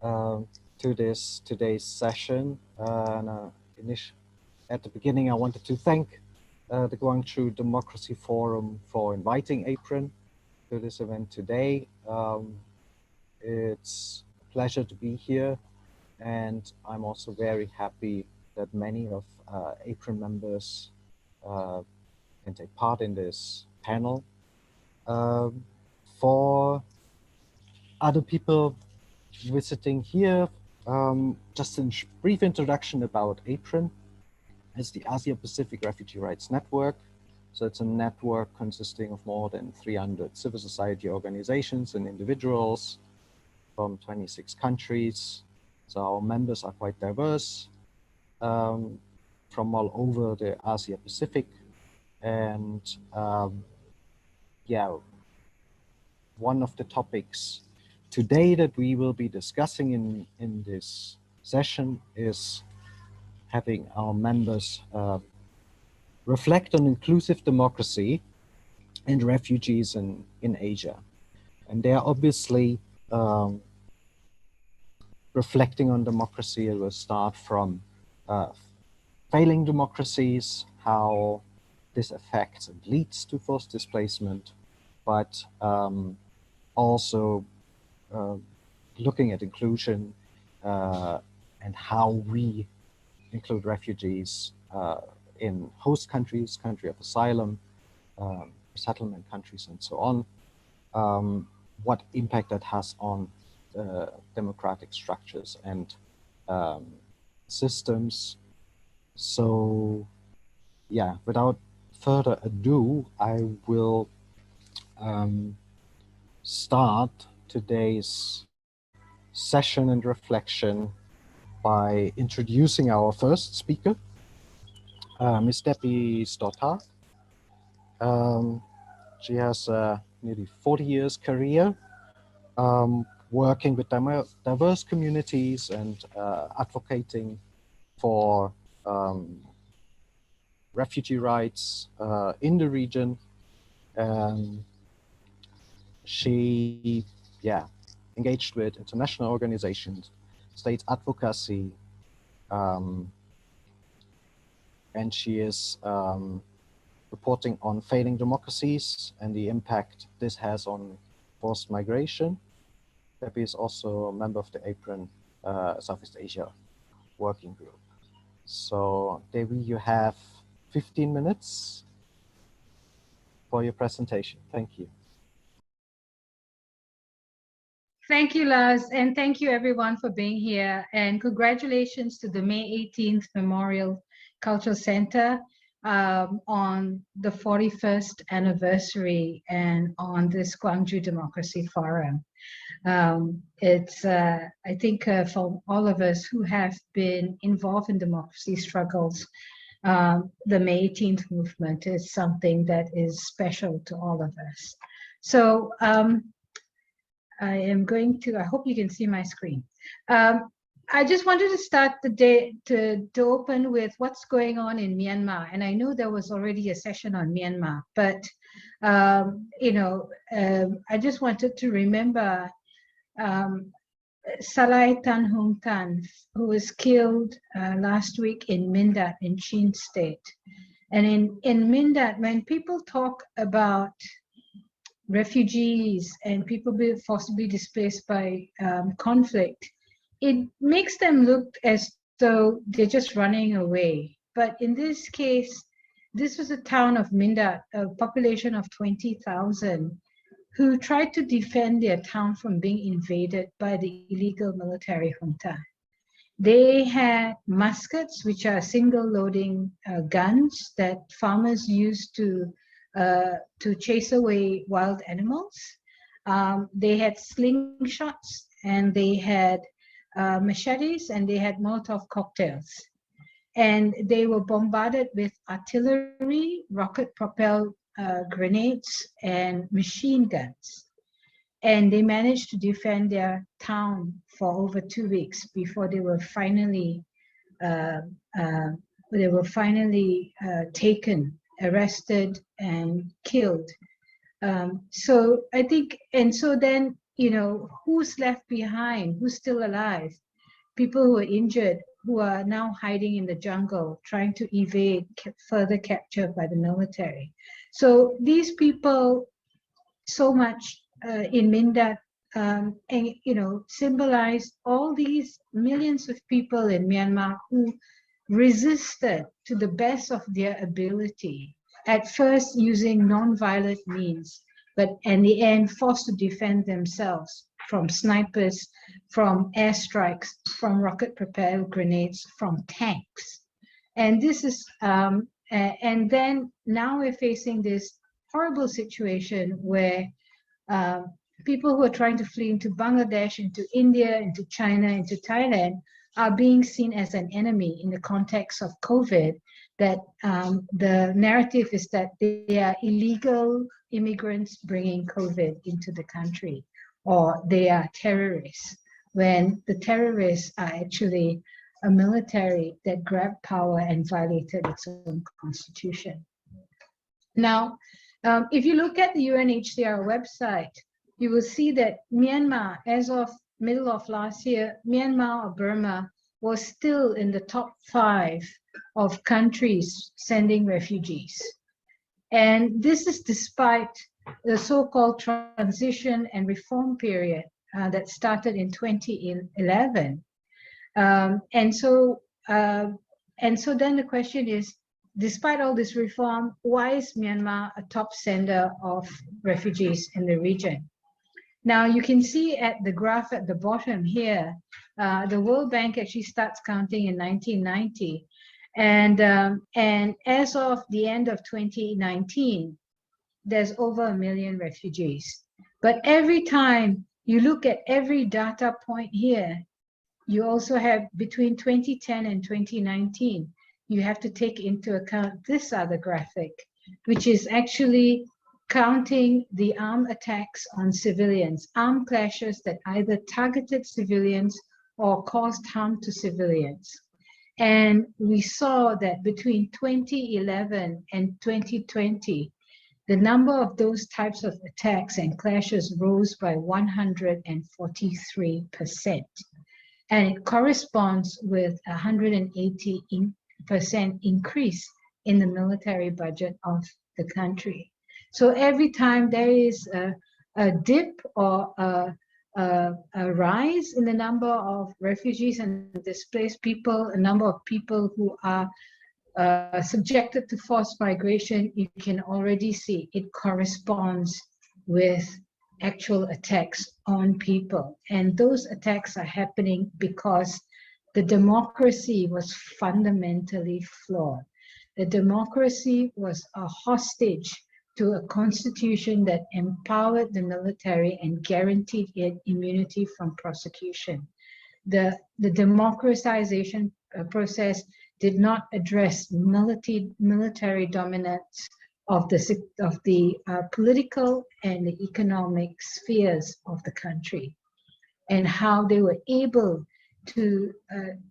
to today's session. At the beginning, I wanted to thank the Gwangju Democracy Forum for inviting APRRN to this event today. It's a pleasure to be here, and I'm also very happy that many of APRRN members can take part in this panel. For other people visiting here, just a brief introduction about APRRN. It's the Asia-Pacific Refugee Rights Network. So it's a network consisting of more than 300 civil society organizations and individuals from 26 countries. So our members are quite diverse from all over the Asia-Pacific. And yeah, one of the topics today that we will be discussing in this session is having our members reflect on inclusive democracy and refugees in Asia. And they are obviously reflecting on democracy. It will start from failing democracies, how this affects and leads to forced displacement, but also looking at inclusion and how we include refugees in host countries, country of asylum, settlement countries, and so on. What impact that has on democratic structures and systems. So yeah, without further ado, I will start today's session and reflection by introducing our first speaker, Ms. Debbie Stothard. She has a nearly 40 years career working with diverse communities and advocating for refugee rights in the region. She engaged with international organizations, state advocacy, and she is reporting on failing democracies and the impact this has on forced migration. Debbie is also a member of the APRRN Southeast Asia Working Group. So Debbie, you have 15 minutes for your presentation. Thank you. Thank you, Lars, and thank you everyone for being here. And congratulations to the May 18th Memorial Cultural Center on the 41st anniversary and on this Gwangju Democracy Forum. It's, I think, for all of us who have been involved in democracy struggles, the May 18th movement is something that is special to all of us. So I am going to, I hope you can see my screen. I just wanted to start the day to open with what's going on in Myanmar. And I know there was already a session on Myanmar, but you know, I just wanted to remember Salai Tan Hung Tan, who was killed last week in Mindat in Chin State. And in Mindat, when people talk about refugees and people being forcibly displaced by conflict, it makes them look as though they're just running away. But in this case, this was a town of Mindat, a population of 20,000, who tried to defend their town from being invaded by the illegal military junta. They had muskets, which are single-loading guns that farmers use to chase away wild animals. They had slingshots, and they had machetes, and they had Molotov cocktails. And they were bombarded with artillery, rocket-propelled grenades, and machine guns. And they managed to defend their town for over 2 weeks before they were finally taken, arrested, and killed. So I think, and so then, you know, who's left behind, who's still alive, people who are injured, who are now hiding in the jungle, trying to evade further capture by the military. So these people, so much in Mindat, and you know, symbolize all these millions of people in Myanmar who resisted to the best of their ability, at first using non-violent means, but in the end forced to defend themselves from snipers, from airstrikes, from rocket-propelled grenades, from tanks. And this is, and then now we're facing this horrible situation where people who are trying to flee into Bangladesh, into India, into China, into Thailand are being seen as an enemy in the context of COVID, that the narrative is that they are illegal immigrants bringing COVID into the country, or they are terrorists, when the terrorists are actually a military that grabbed power and violated its own constitution. Now, if you look at the UNHCR website, you will see that Myanmar, as of middle of last year, Myanmar or Burma was still in the top 5 of countries sending refugees. And this is despite the so-called transition and reform period that started in 2011. And so then the question is, despite all this reform, why is Myanmar a top sender of refugees in the region? Now you can see at the graph at the bottom here, the World Bank actually starts counting in 1990. And as of the end of 2019, there's over 1 million refugees. But every time you look at every data point here, you also have between 2010 and 2019, you have to take into account this other graphic, which is actually counting the armed attacks on civilians, armed clashes that either targeted civilians or caused harm to civilians. And we saw that between 2011 and 2020, the number of those types of attacks and clashes rose by 143%. And it corresponds with 180% increase in the military budget of the country. So every time there is a dip or a rise in the number of refugees and displaced people, a number of people who are subjected to forced migration, you can already see it corresponds with actual attacks on people. And those attacks are happening because the democracy was fundamentally flawed. The democracy was a hostage to a constitution that empowered the military and guaranteed it immunity from prosecution. The democratization process did not address military dominance of the political and the economic spheres of the country, and how they were able to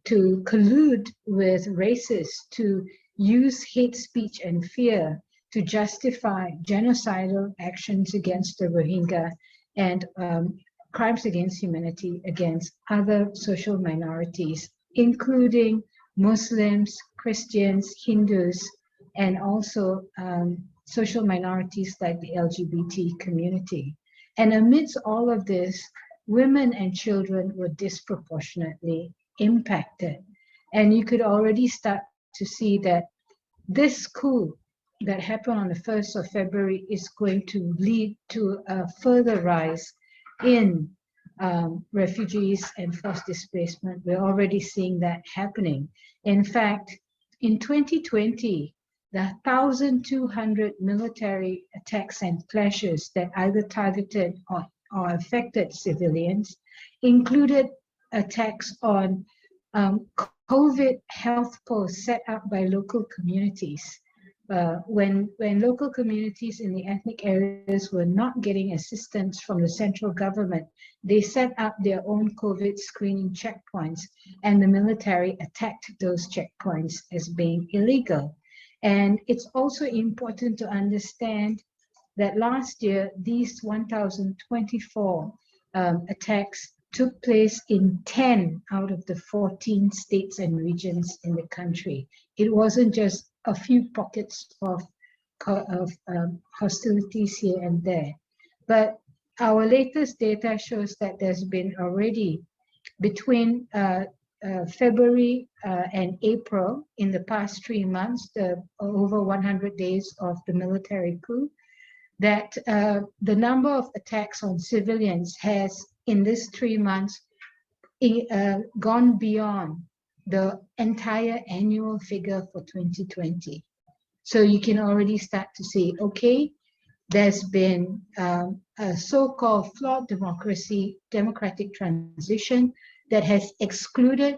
collude with racists to use hate speech and fear to justify genocidal actions against the Rohingya and crimes against humanity against other social minorities, including Muslims, Christians, Hindus, and also social minorities like the LGBT community. And amidst all of this, women and children were disproportionately impacted. And you could already start to see that this coup that happened on the 1st of February is going to lead to a further rise in refugees and forced displacement. We're already seeing that happening. In fact, in 2020, the 1,200 military attacks and clashes that either targeted or affected civilians included attacks on COVID health posts set up by local communities. When local communities in the ethnic areas were not getting assistance from the central government, they set up their own COVID screening checkpoints, and the military attacked those checkpoints as being illegal. And it's also important to understand that last year, these 1,024 attacks took place in 10 out of the 14 states and regions in the country. It wasn't just a few pockets of hostilities here and there. But our latest data shows that there's been already between February and April, in the past 3 months, the over 100 days of the military coup, that the number of attacks on civilians has, in this 3 months, gone beyond the entire annual figure for 2020. So you can already start to see, okay, there's been a so-called flawed democratic transition that has excluded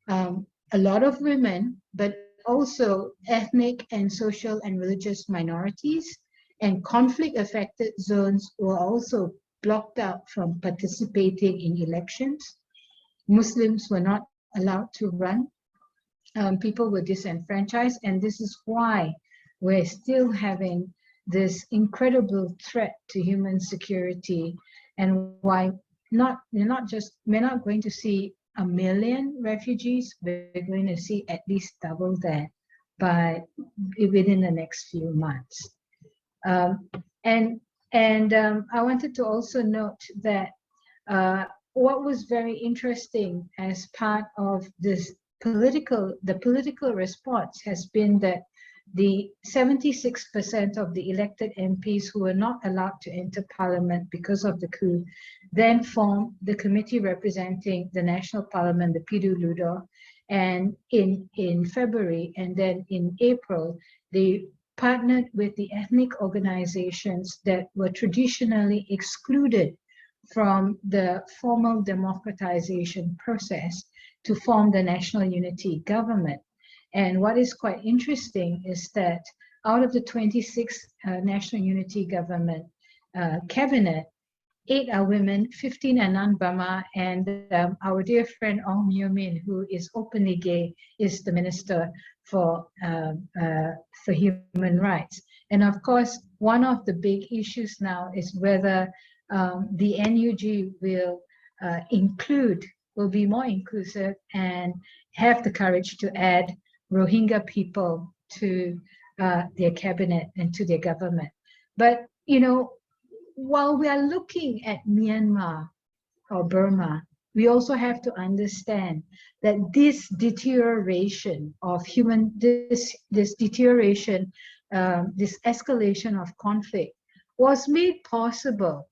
a lot of women, but also ethnic and social and religious minorities, and conflict-affected zones were also blocked out from participating in elections. Muslims were not allowed to run. People were disenfranchised, and this is why we're still having this incredible threat to human security, and why we're not going to see 1 million refugees. We're going to see at least double that within the next few months. I wanted to also note that what was very interesting as part of this the political response has been that the 76% of the elected MPs who were not allowed to enter parliament because of the coup then formed the committee representing the national parliament, the Pidu Ludo, and in February and then in April, they partnered with the ethnic organizations that were traditionally excluded from the formal democratization process to form the National Unity Government. And what is quite interesting is that out of the 26 National Unity Government cabinet, 8 are women, 15 are non-Burma, and our dear friend Ong Myo Min, who is openly gay, is the Minister for Human Rights. And of course, one of the big issues now is whether the NUG will be more inclusive and have the courage to add Rohingya people to their cabinet and to their government. But, you know, while we are looking at Myanmar or Burma, we also have to understand that this deterioration of this deterioration, this escalation of conflict was made possible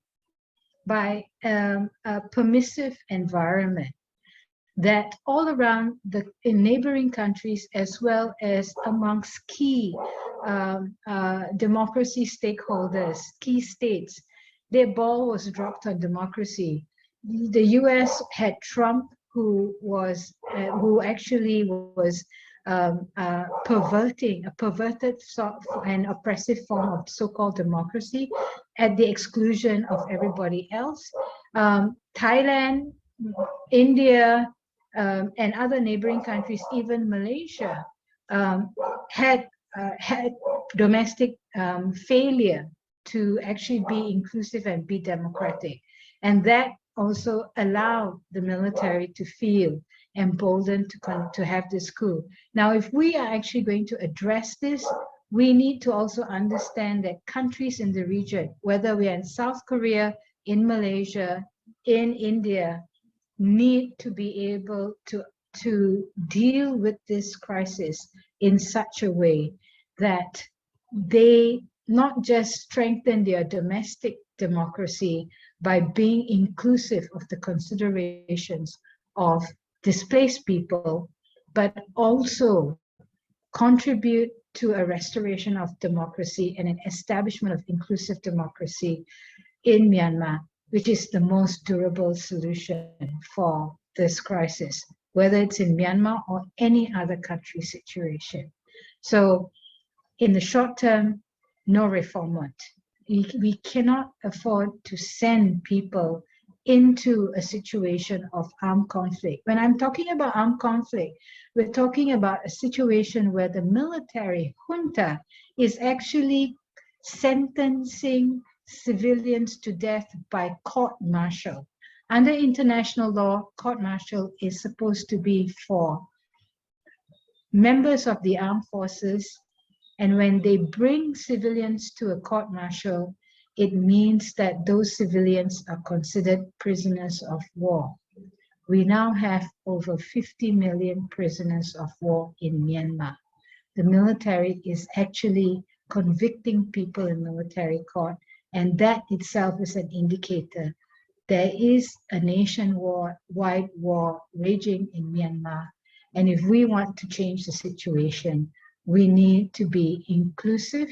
by a permissive environment that all around in neighboring countries, as well as amongst key democracy stakeholders, key states, their ball was dropped on democracy. The US had Trump, who actually was perverting a perverted and oppressive form of so-called democracy at the exclusion of everybody else. Thailand, India, and other neighboring countries, even Malaysia, had domestic failure to actually be inclusive and be democratic. And that also allowed the military to feel emboldened to have this coup. Now, if we are actually going to address this, we need to also understand that countries in the region, whether we are in South Korea, in Malaysia, in India, need to be able to deal with this crisis in such a way that they not just strengthen their domestic democracy by being inclusive of the considerations of displaced people, but also contribute to a restoration of democracy and an establishment of inclusive democracy in Myanmar, which is the most durable solution for this crisis, whether it's in Myanmar or any other country situation. So in the short term, no reformment. We cannot afford to send people into a situation of armed conflict. When I'm talking about armed conflict, we're talking about a situation where the military junta is actually sentencing civilians to death by court-martial. Under international law, court-martial is supposed to be for members of the armed forces, and when they bring civilians to a court-martial, it means that those civilians are considered prisoners of war. We now have over 50 million prisoners of war in Myanmar. The military is actually convicting people in military court, and that itself is an indicator there is a nationwide war raging in Myanmar. And if we want to change the situation, we need to be inclusive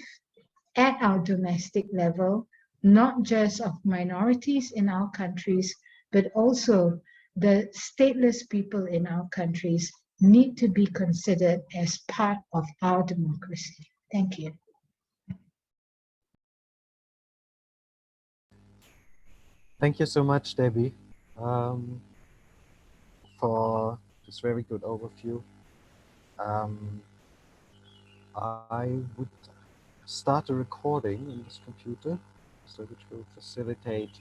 at our domestic level, not just of minorities in our countries, but also the stateless people in our countries need to be considered as part of our democracy. Thank you. Thank you so much, Debbie, for this very good overview. I would start a recording in this computer, so which will facilitate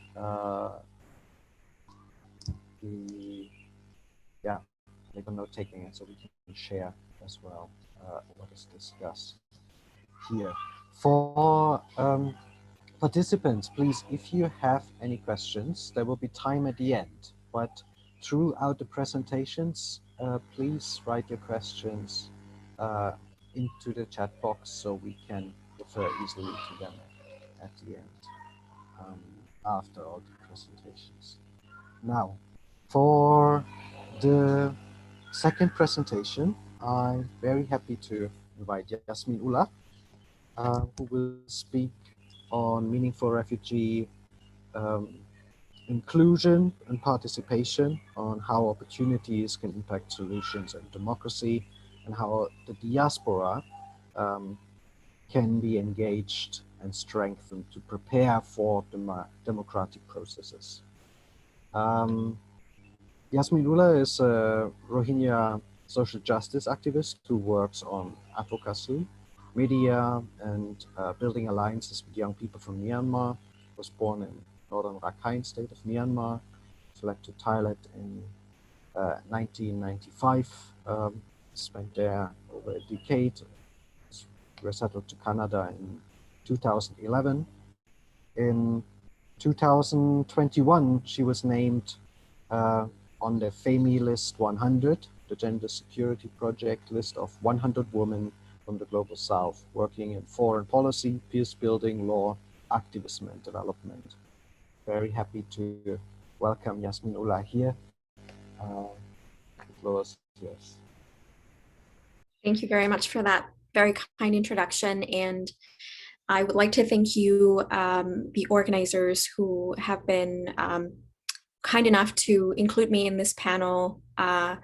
the note taking, so we can share as well what is discussed here. For participants, please, if you have any questions, there will be time at the end, but throughout the presentations, please write your questions into the chat box so we can refer easily to them at the end after all the presentations. Now, for the second presentation, I'm very happy to invite Yasmin Ullah, who will speak on meaningful refugee inclusion and participation, on how opportunities can impact solutions and democracy, and how the diaspora can be engaged and strengthened to prepare for democratic processes. Yasmin Ullah is a Rohingya social justice activist who works on advocacy, media, and building alliances with young people from Myanmar. Was born in northern Rakhine state of Myanmar, fled to Thailand in 1995, spent there over a decade, resettled to Canada in 2011. In 2021, she was named on the FAMI List 100, the Gender Security Project list of 100 women from the Global South, working in foreign policy, peace building, law, activism, and development. Very happy to welcome Yasmin Ullah here. The floor is yours. Thank you very much for that very kind introduction. And I would like to thank you, the organizers who have been kind enough to include me in this panel. I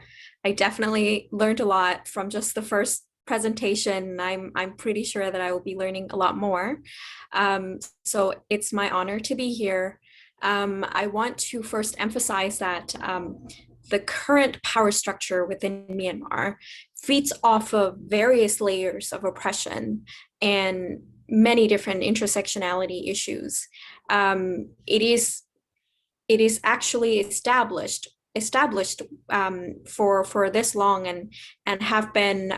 definitely learned a lot from just the first presentation. I'm pretty sure that I will be learning a lot more. So it's my honor to be here. I want to first emphasize that the current power structure within Myanmar feeds off of various layers of oppression and many different intersectionality issues. It is actually established for this long and have been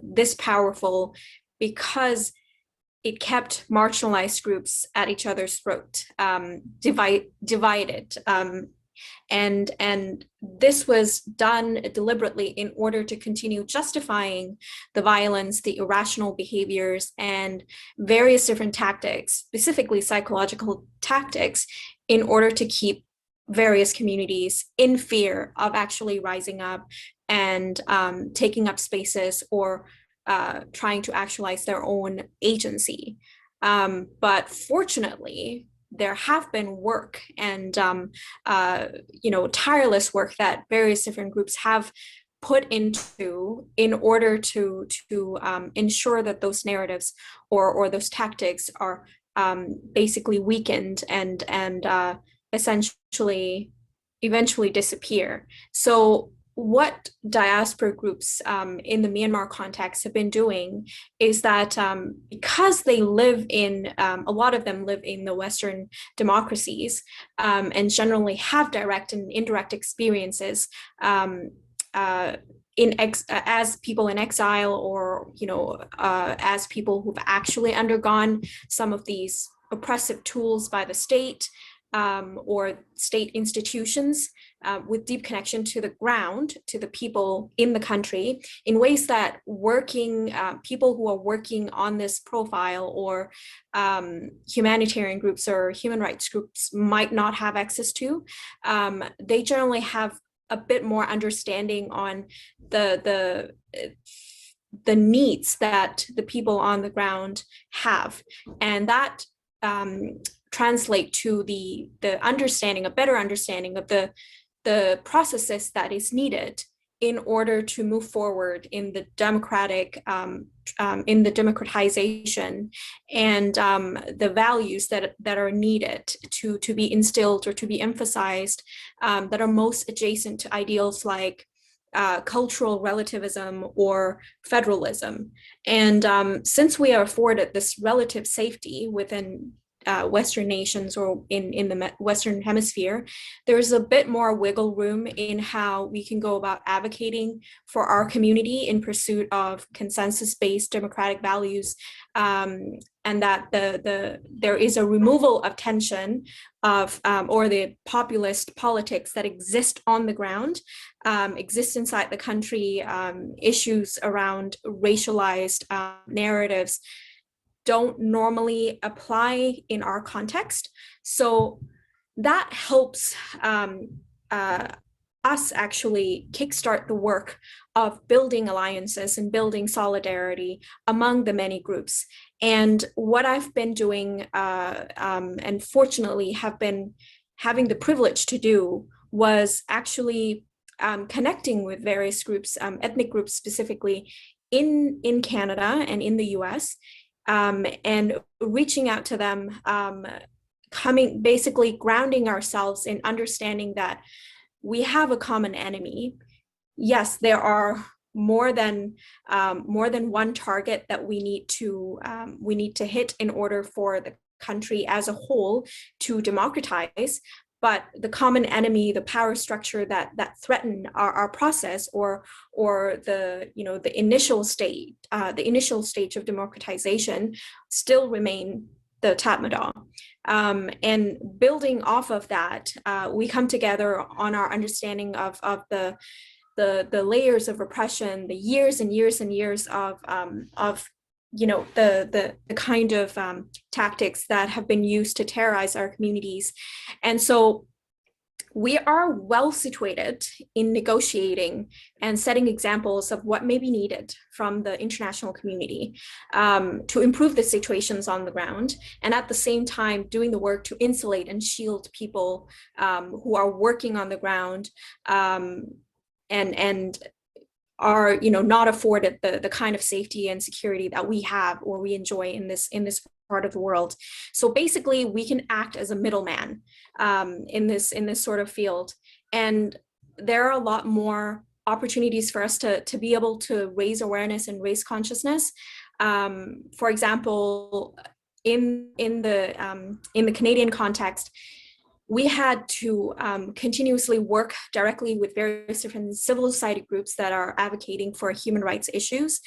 this powerful because it kept marginalized groups at each other's throat, divided. And this was done deliberately in order to continue justifying the violence, the irrational behaviors, and various different tactics, specifically psychological tactics, in order to keep various communities in fear of actually rising up and taking up spaces or trying to actualize their own agency. But fortunately, there have been work and tireless work that various different groups have put into in order to ensure that those narratives or those tactics are basically weakened and essentially eventually disappear. So what diaspora groups in the Myanmar context have been doing is that because they live in, a lot of them live in the Western democracies and generally have direct and indirect experiences as people in exile, or as people who've actually undergone some of these oppressive tools by the state or state institutions, with deep connection to the ground, to the people in the country, in ways that people who are working on this profile, or humanitarian groups or human rights groups, might not have access to. They generally have a bit more understanding on the needs that the people on the ground have, and that translate to the understanding, a better understanding of the processes that is needed in order to move forward in the in the democratization and the values that are needed to be instilled or to be emphasized, that are most adjacent to ideals like cultural relativism or federalism. And since we are afforded this relative safety within Western nations, or in the Western hemisphere, there's a bit more wiggle room in how we can go about advocating for our community in pursuit of consensus-based democratic values, and that there is a removal of tension of or the populist politics that exist on the ground, exist inside the country, issues around racialized narratives don't normally apply in our context. So that helps us actually kickstart the work of building alliances and building solidarity among the many groups. And what I've been doing, and fortunately have been having the privilege to do, was actually connecting with various groups, ethnic groups specifically, in Canada and in the US, and reaching out to them, basically grounding ourselves in understanding that we have a common enemy. Yes, there are more than one target that we need to hit in order for the country as a whole to democratize. But the common enemy, the power structure that threaten our process, or the initial stage of democratization, still remain the Tatmadaw. And building off of that, we come together on our understanding of the layers of repression, the years and years and years of the kind of tactics that have been used to terrorize our communities. And so we are well situated in negotiating and setting examples of what may be needed from the international community to improve the situations on the ground, and at the same time doing the work to insulate and shield people who are working on the ground and are not afforded the kind of safety and security that we have or we enjoy in this part of the world. So basically we can act as a middleman in this sort of field, and there are a lot more opportunities for us to be able to raise awareness and raise consciousness. For example, in the Canadian context, we had to continuously work directly with various different civil society groups that are advocating for human rights issues.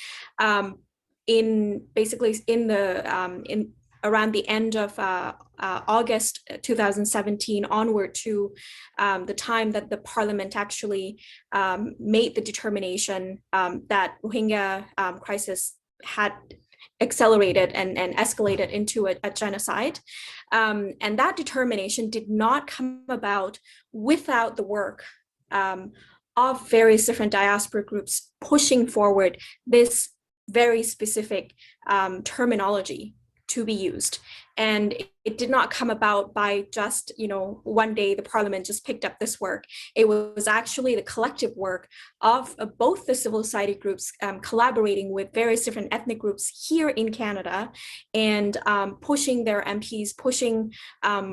Around the end of August 2017 onward to the time that the parliament actually made the determination that Rohingya crisis had accelerated and escalated into a genocide. And that determination did not come about without the work of various different diaspora groups pushing forward this very specific terminology to be used. And it did not come about by just, one day the parliament just picked up this work. It was actually the collective work of both the civil society groups collaborating with various different ethnic groups here in Canada and pushing their MPs, pushing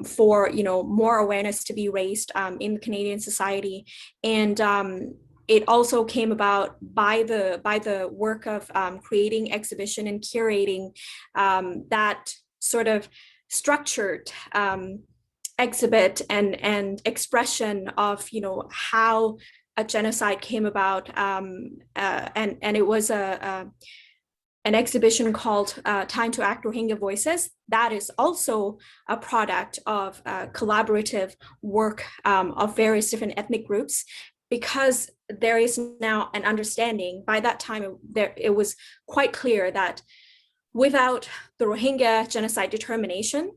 for, more awareness to be raised in Canadian society, and it also came about by the work of creating exhibition and curating that sort of structured exhibit and expression of, you know, how a genocide came about, and it was an exhibition called Time to Act Rohingya Voices. That is also a product of collaborative work of various different ethnic groups, because there is now an understanding. By that time, it was quite clear that without the Rohingya genocide determination,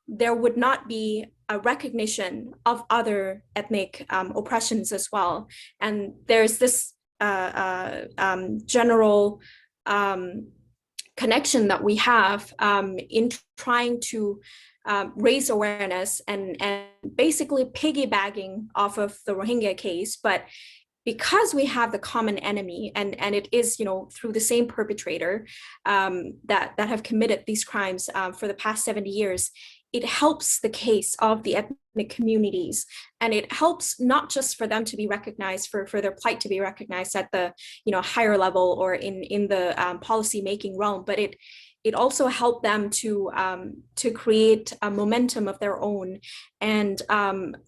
there would not be a recognition of other ethnic oppressions as well. And there's this general connection that we have in trying to raise awareness and basically piggybacking off of the Rohingya case, but because we have the common enemy and it is, you know, through the same perpetrator that have committed these crimes for the past 70 years, it helps the case of the ethnic communities, and it helps not just for them to be recognized, for their plight to be recognized at the, you know, higher level or in the policy making realm, but it also helped them to create a momentum of their own. And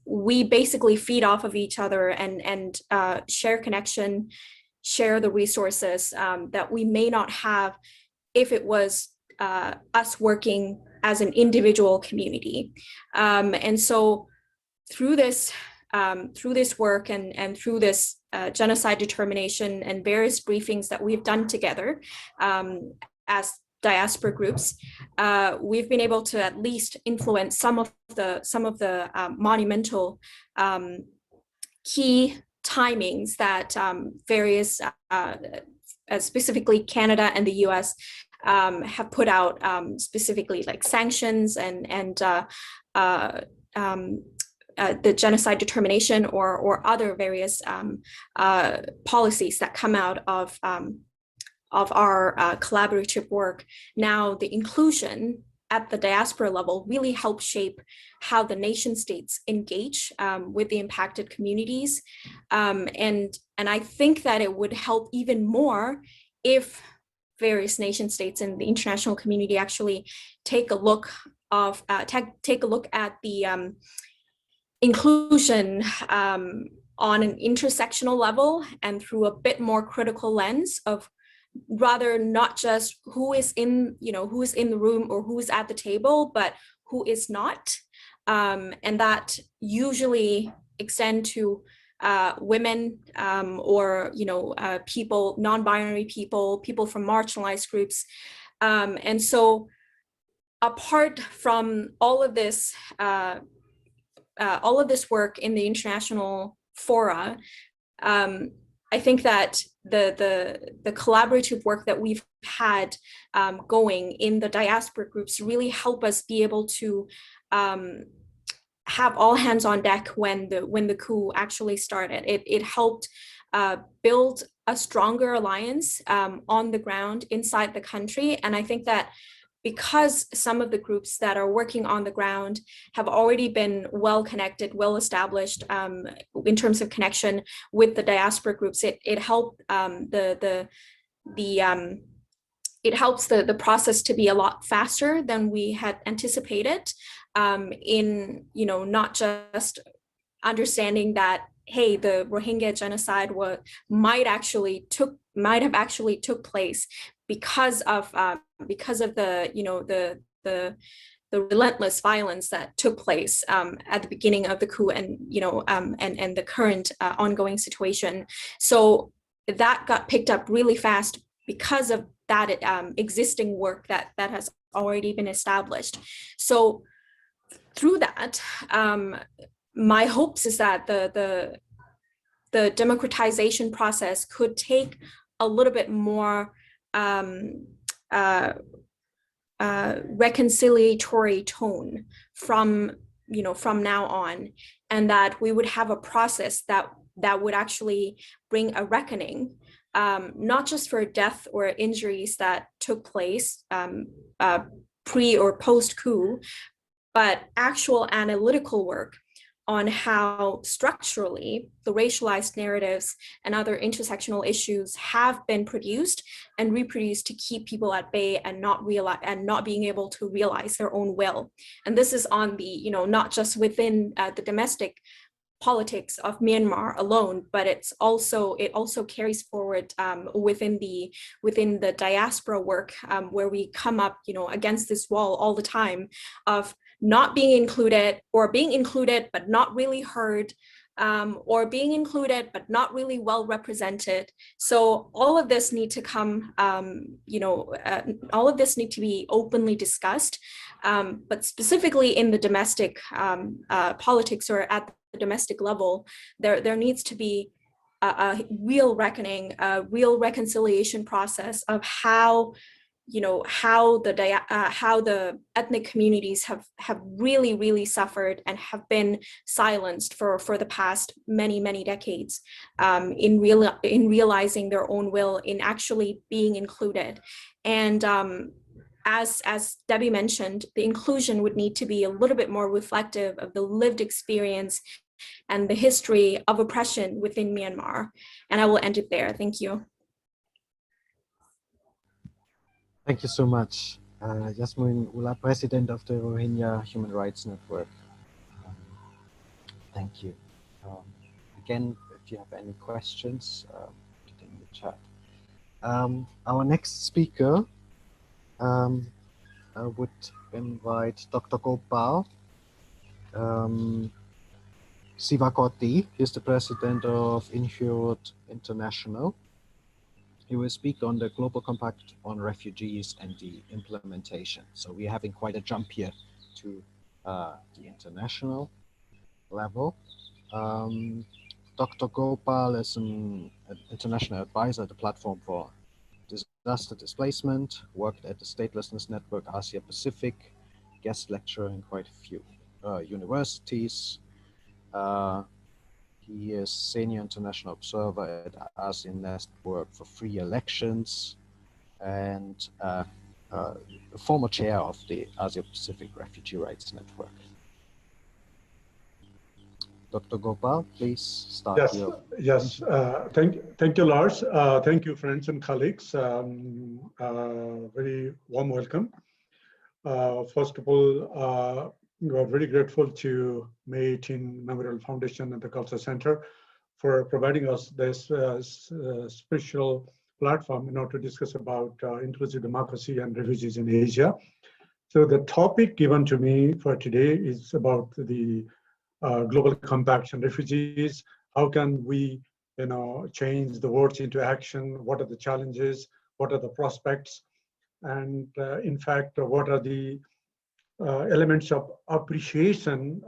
we basically feed off of each other and share connection, share the resources that we may not have if it was us working as an individual community. And so through this work and through this genocide determination and various briefings that we've done together as diaspora groups, we've been able to at least influence some of the monumental key timings that various, specifically Canada and the US, have put out, specifically like sanctions and the genocide determination or other various policies that come out of our collaborative work. Now, the inclusion at the diaspora level really helps shape how the nation states engage with the impacted communities. And I think that it would help even more if various nation states and the international community actually take a look at the inclusion on an intersectional level and through a bit more critical lens of rather not just who is in the room or who is at the table, but who is not, and that usually extend to women or people, non-binary people from marginalized groups, and so apart from all of this work in the international fora, I think that the collaborative work that we've had going in the diaspora groups really help us be able to have all hands on deck when the coup actually started. It helped build a stronger alliance on the ground inside the country, and I think that because some of the groups that are working on the ground have already been well connected, well established in terms of connection with the diaspora groups, it helped it helps the process to be a lot faster than we had anticipated, in not just understanding that, hey, the Rohingya genocide might have actually took place because of the relentless violence that took place at the beginning of the coup and the current ongoing situation. So that got picked up really fast because of that existing work that has already been established. So through that, my hopes is that the democratization process could take a little bit more reconciliatory tone from now on, and that we would have a process that would actually bring a reckoning, not just for death or injuries that took place pre or post coup, but actual analytical work on how structurally the racialized narratives and other intersectional issues have been produced and reproduced to keep people at bay and not being able to realize their own will. And this is on the, not just within the domestic politics of Myanmar alone, but it also carries forward within the diaspora work, where we come up, against this wall all the time of not being included, or being included but not really heard, or being included but not really well represented. So all of this need to come, all of this need to be openly discussed, but specifically in the domestic politics, or at the domestic level, there needs to be a real reckoning, a real reconciliation process of how the ethnic communities have really suffered and have been silenced for the past many decades, in realizing their own will, in actually being included. And as Debbie mentioned, the inclusion would need to be a little bit more reflective of the lived experience and the history of oppression within Myanmar. And I will end it there. Thank you. Thank you so much. Yasmin Ullah, President of the Rohingya Human Rights Network. Thank you. Again, if you have any questions, put it in the chat. Our next speaker, I would invite Dr. Gopal Siwakoti. He's the president of INHURED International. He will speak on the Global Compact on Refugees and the implementation. So we're having quite a jump here to the international level. Dr. Gopal is an international advisor at the Platform for Disaster Displacement, worked at the Statelessness Network Asia Pacific, guest lecturer in quite a few universities. He is Senior International Observer at ASEAN Network for Free Elections, and former chair of the Asia Pacific Refugee Rights Network. Dr. Gopal, please start. Yes. Thank you, Lars. Thank you, friends and colleagues. Very warm welcome. First of all, we are very grateful to May 18 Memorial Foundation and the Culture Center for providing us this special platform in order to discuss about inclusive democracy and refugees in Asia. So the topic given to me for today is about the global compact on refugees. How can we, change the words into action? What are the challenges? What are the prospects? And in fact, what are the elements of appreciation,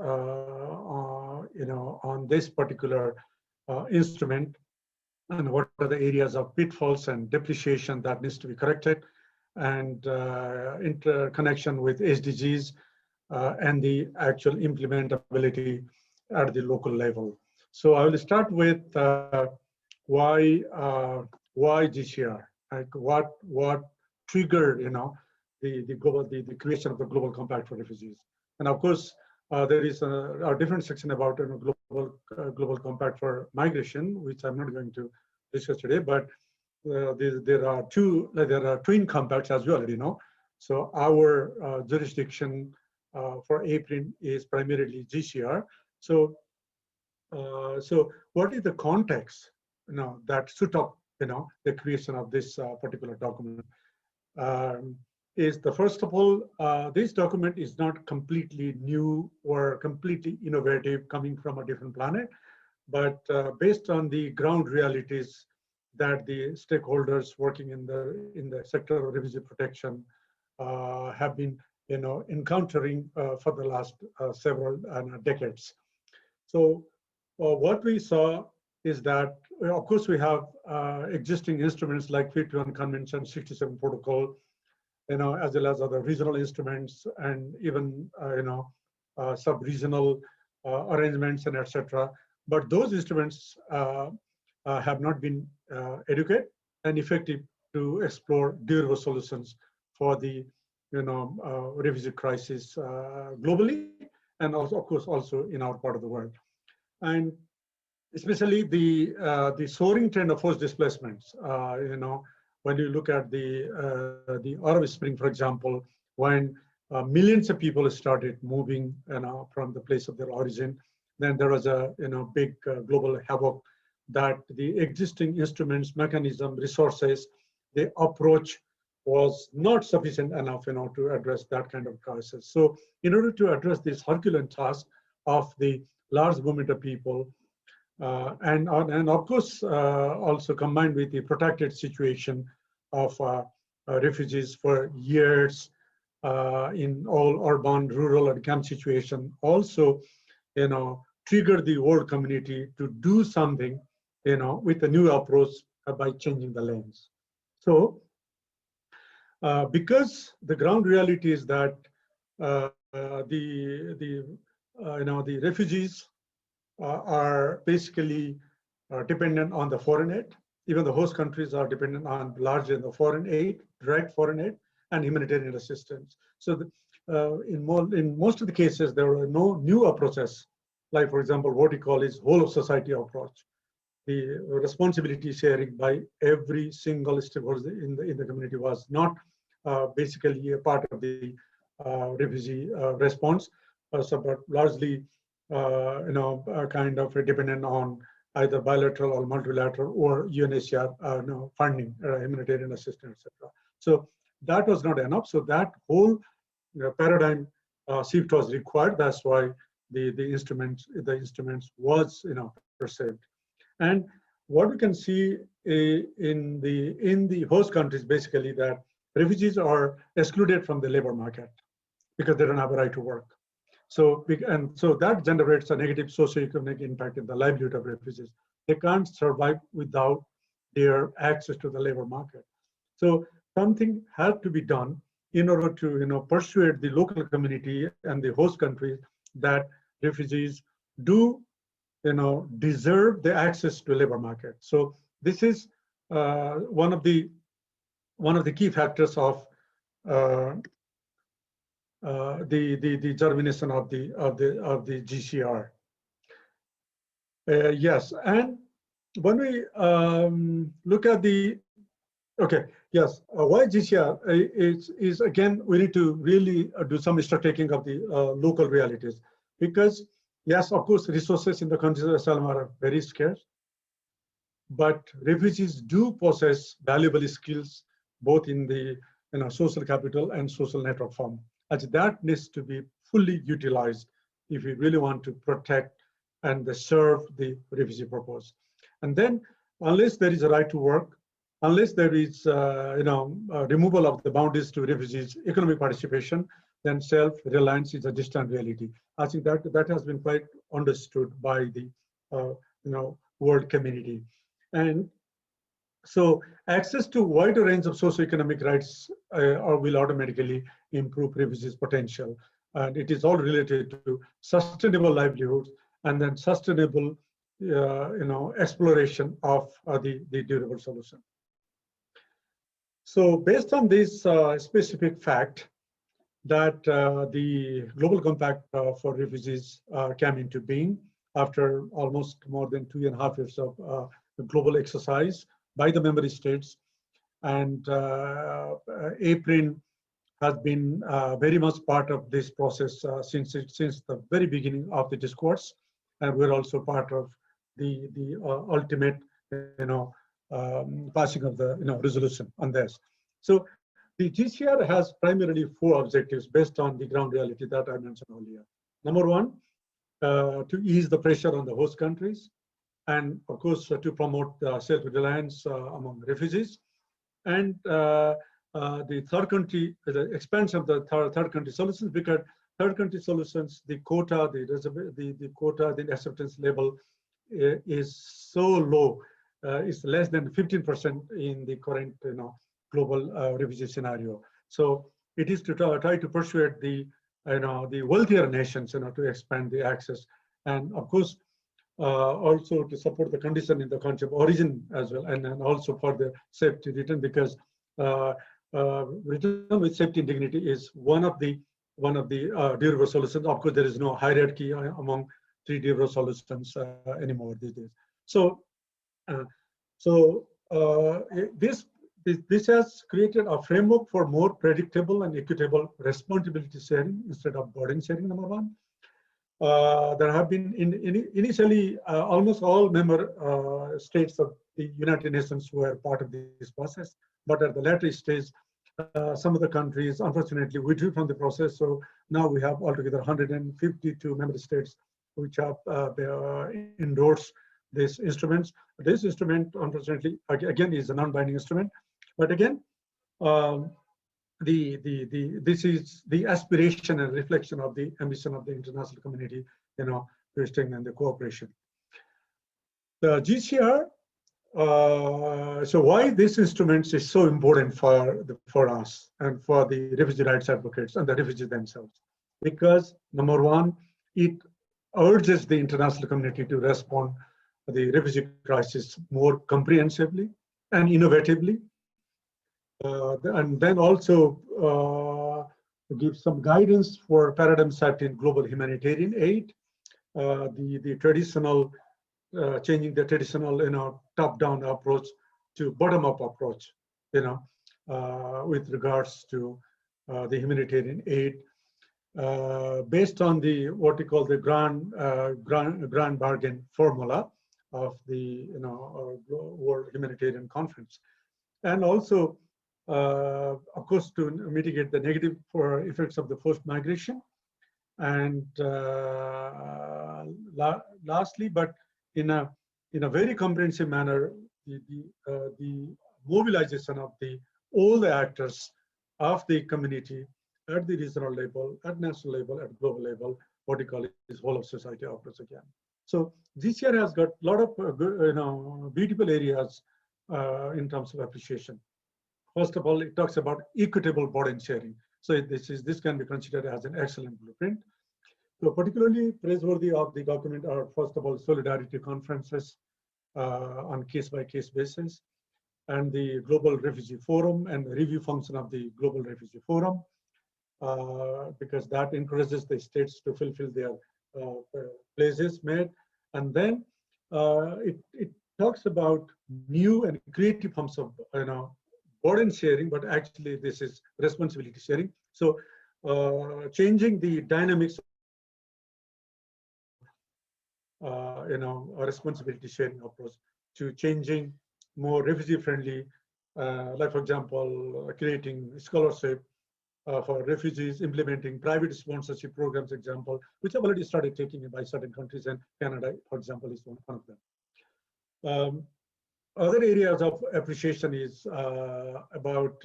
on this particular instrument, and what are the areas of pitfalls and depreciation that needs to be corrected, and interconnection with SDGs and the actual implementability at the local level. So I will start with why GCR, like what triggered, the creation of the Global Compact for Refugees. And of course, there is a different section about global compact for migration, which I'm not going to discuss today. But there are twin compacts, as you already know. So our jurisdiction for APRRN is primarily GCR. So what is the context, that set up, the creation of this particular document? Is the first of all, this document is not completely new or completely innovative, coming from a different planet, but based on the ground realities that the stakeholders working in the sector of refugee protection have been, encountering for the last several decades. So what we saw is that, of course, we have existing instruments like 51 Convention, 67 Protocol, as well as other regional instruments, and even sub-regional arrangements and etc. But those instruments have not been adequate and effective to explore durable solutions for the refugee crisis globally and also, of course, also in our part of the world. And especially the soaring trend of forced displacements. When you look at the Arab Spring, for example, when millions of people started moving from the place of their origin, then there was a big global havoc that the existing instruments, mechanism, resources, the approach was not sufficient enough to address that kind of crisis. So in order to address this Herculean task of the large movement of people, and of course also combined with the protracted situation of refugees for years in all urban, rural, and camp situation, also trigger the world community to do something with a new approach by changing the lanes. So because the ground reality is that the refugees are basically dependent on the foreign aid. Even the host countries are dependent on largely on the foreign aid, direct foreign aid, and humanitarian assistance. So in most of the cases, there are no new approaches, like, for example, what we call is whole of society approach. The responsibility sharing by every single stakeholder in the community was not basically a part of the refugee response, but largely kind of dependent on either bilateral or multilateral or UNHCR funding, humanitarian assistance, etc. So that was not enough. So that whole paradigm shift was required. That's why the instruments was perceived. And what we can see in the host countries, basically, that refugees are excluded from the labor market because they don't have a right to work. So that generates a negative socioeconomic impact in the livelihood of refugees. They can't survive without their access to the labor market. So something had to be done in order to persuade the local community and the host countries that refugees do deserve the access to labor market. So this is one of the key factors of the germination of the GCR. Yes, and when we look at why GCR is again, we need to really do some stock taking of the local realities, because yes, of course, resources in the countries of asylum are very scarce, but refugees do possess valuable skills both in the social capital and social network form. As that needs to be fully utilized if we really want to protect and serve the refugee purpose. And then, unless there is a right to work, unless there is removal of the boundaries to refugees' economic participation, then self-reliance is a distant reality. I think that has been quite understood by the world community. And so access to wider range of socioeconomic rights will automatically improve refugees' potential. And it is all related to sustainable livelihoods and then sustainable exploration of the durable solution. So based on this specific fact that the Global Compact for Refugees came into being after almost more than 2.5 years of global exercise by the member states, and APRRN has been very much part of this process since the very beginning of the discourse, and we're also part of the ultimate passing of the resolution on this. So the GCR has primarily 4 objectives based on the ground reality that I mentioned earlier. Number 1, to ease the pressure on the host countries, and of course to promote self-reliance among refugees, and the third country, the expansion of the third country solutions, because third country solutions, the quota, the quota, the acceptance level is so low, it's less than 15% in the current global refugee scenario. So it is to try to persuade the wealthier nations to expand the access, and of course also to support the condition in the country of origin as well, and also for the safety return, because return with safety and dignity is one of the one of the durable solutions. Of course, there is no hierarchy among 3 durable solutions anymore these days. So, this has created a framework for more predictable and equitable responsibility sharing instead of burden sharing, number one. There have been initially almost all member states of the United Nations were part of this process, but at the latter stage, some of the countries unfortunately withdrew from the process. So now we have altogether 152 member states which have endorsed these instruments. This instrument, unfortunately, again, is a non-binding instrument. But again, this is the aspiration and reflection of the ambition of the international community, to strengthen the cooperation. The GCR. So why this instrument is so important for us and for the refugee rights advocates and the refugees themselves? Because number one, it urges the international community to respond to the refugee crisis more comprehensively and innovatively, and then also give some guidance for paradigm set in global humanitarian aid, the traditional changing the traditional top-down approach to bottom-up approach, with regards to the humanitarian aid, based on the what we call the grand bargain formula of the World Humanitarian Conference, and also of course to mitigate the negative effects of the forced migration, and lastly, but in a very comprehensive manner, the mobilization of all the actors of the community at the regional level, at national level, at global level, what we call is whole of society approach again. So this year has got a lot of beautiful areas in terms of appreciation. First of all, it talks about equitable burden sharing. So this can be considered as an excellent blueprint. So particularly praiseworthy of the document are, first of all, solidarity conferences on case-by-case basis, and the Global Refugee Forum and the review function of the Global Refugee Forum, because that encourages the states to fulfill their places made. And then it talks about new and creative forms of burden sharing, but actually this is responsibility sharing. So changing the dynamics, a responsibility sharing approach to changing more refugee friendly, like for example, creating scholarship for refugees, implementing private sponsorship programs, example, which have already started taking by certain countries, and Canada, for example, is one of them. Other areas of appreciation is about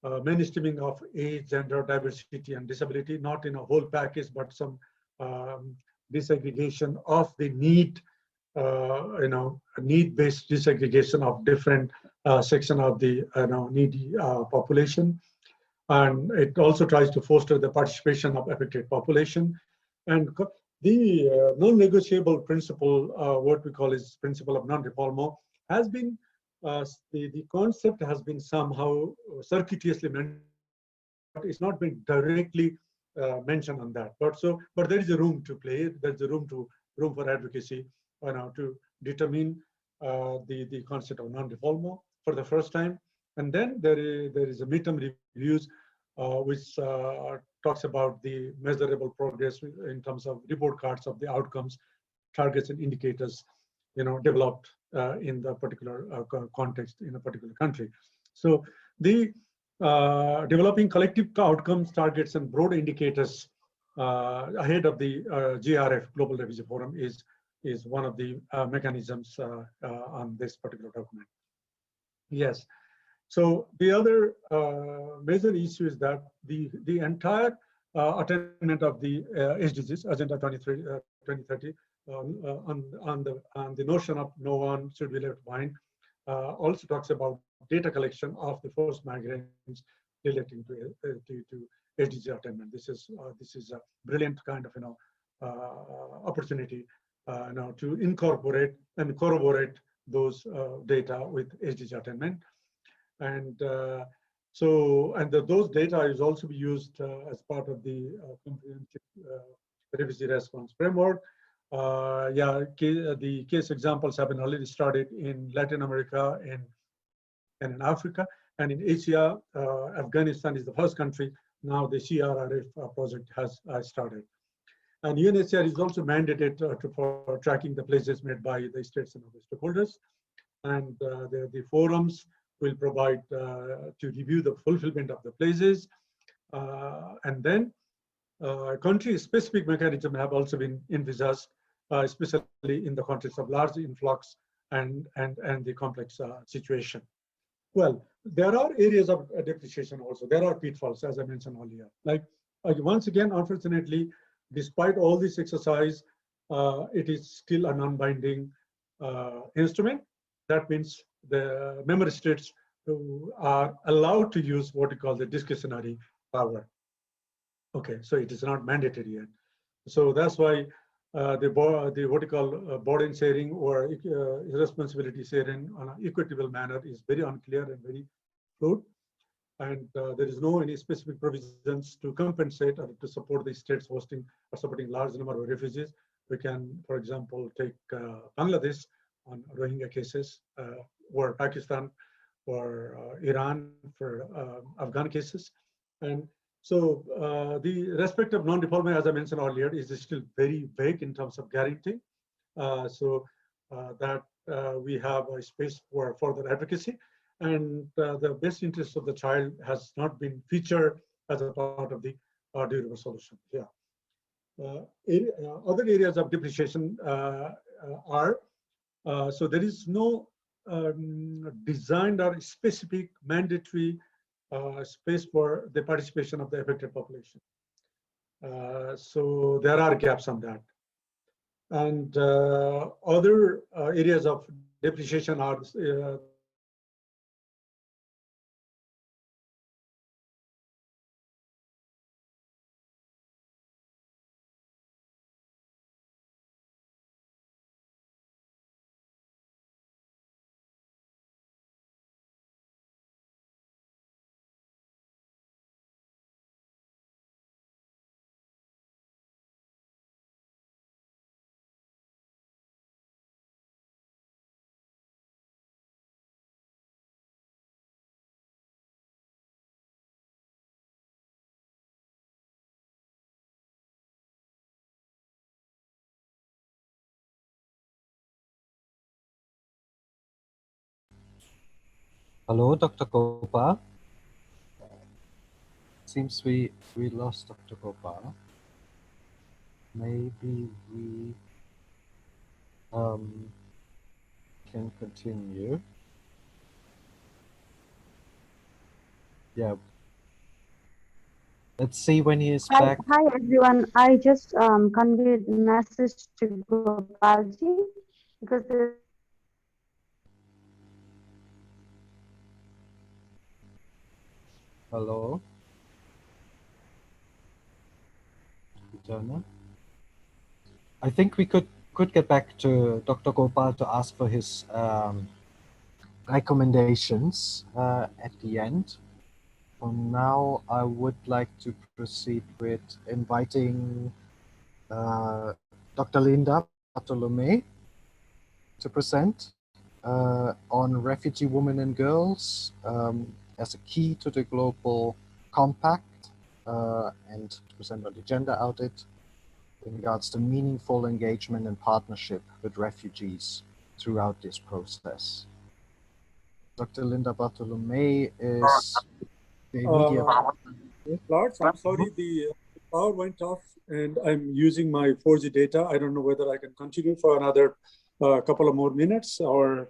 mainstreaming of age, gender, diversity, and disability, not in a whole package, but some disaggregation of the need, need-based disaggregation of different section of the needy population. And it also tries to foster the participation of affected population. And the non-negotiable principle, what we call is principle of non-refoulement, has been, the concept has been somehow circuitously mentioned, but it's not been directly mentioned on that. But there is a room to play. There's a room for advocacy, to determine the concept of non-refoulement for the first time. And then there is a midterm reviews, which talks about the measurable progress in terms of report cards of the outcomes, targets, and indicators, developed in the particular context in a particular country. So the developing collective outcomes, targets, and broad indicators ahead of the GRF, Global Refugee Forum, is one of the mechanisms on this particular document. Yes. So the other major issue is that the entire attainment of the SDGs, Agenda 2030, on the notion of no one should be left behind, also talks about data collection of the forced migrants relating to SDG attainment. This is a brilliant kind of opportunity now to incorporate and corroborate those data with SDG attainment. And So, and those data is also be used as part of the comprehensive refugee response framework. The case examples have been already started in Latin America and in Africa, and in Asia, Afghanistan is the first country. Now the CRRF project has started. And UNHCR is also mandated for tracking the pledges made by the states and other stakeholders. And the forums will provide to review the fulfillment of the pledges. And then country-specific mechanisms have also been envisaged, especially in the context of large influx and the complex situation. Well, there are areas of depreciation also. There are pitfalls, as I mentioned earlier. Like once again, unfortunately, despite all this exercise, it is still a non-binding instrument. That means the member states who are allowed to use what we call the discretionary power. Okay, so it is not mandatory yet. So that's why the what we call burden sharing or responsibility sharing on an equitable manner is very unclear and very fluid. And there is no any specific provisions to compensate or to support the states hosting or supporting large number of refugees. We can, for example, take Bangladesh on Rohingya cases, or Pakistan, or Iran for Afghan cases. And so the respect of non-development, as I mentioned earlier, is still very vague in terms of guarantee. That we have a space for further advocacy. And the best interest of the child has not been featured as a part of the durable solution. Yeah. Other areas of depreciation are, so there is no designed or specific mandatory space for the participation of the affected population. So there are gaps on that. And other areas of depreciation are Hello, Dr. Gopal. Seems we lost Dr. Gopal. Maybe we can continue. Yeah. Let's see when he is back. Hi everyone. I just conveyed a message to Gopalji because Hello. I think we could get back to Dr. Gopal to ask for his recommendations at the end. For now, I would like to proceed with inviting Dr. Linda Bartolomei to present on refugee women and girls as a key to the global compact and to present on the gender audit in regards to meaningful engagement and partnership with refugees throughout this process. Dr. Linda Bartolomei is the immediate... Lars, I'm sorry, the power went off and I'm using my 4G data. I don't know whether I can continue for another couple of more minutes or...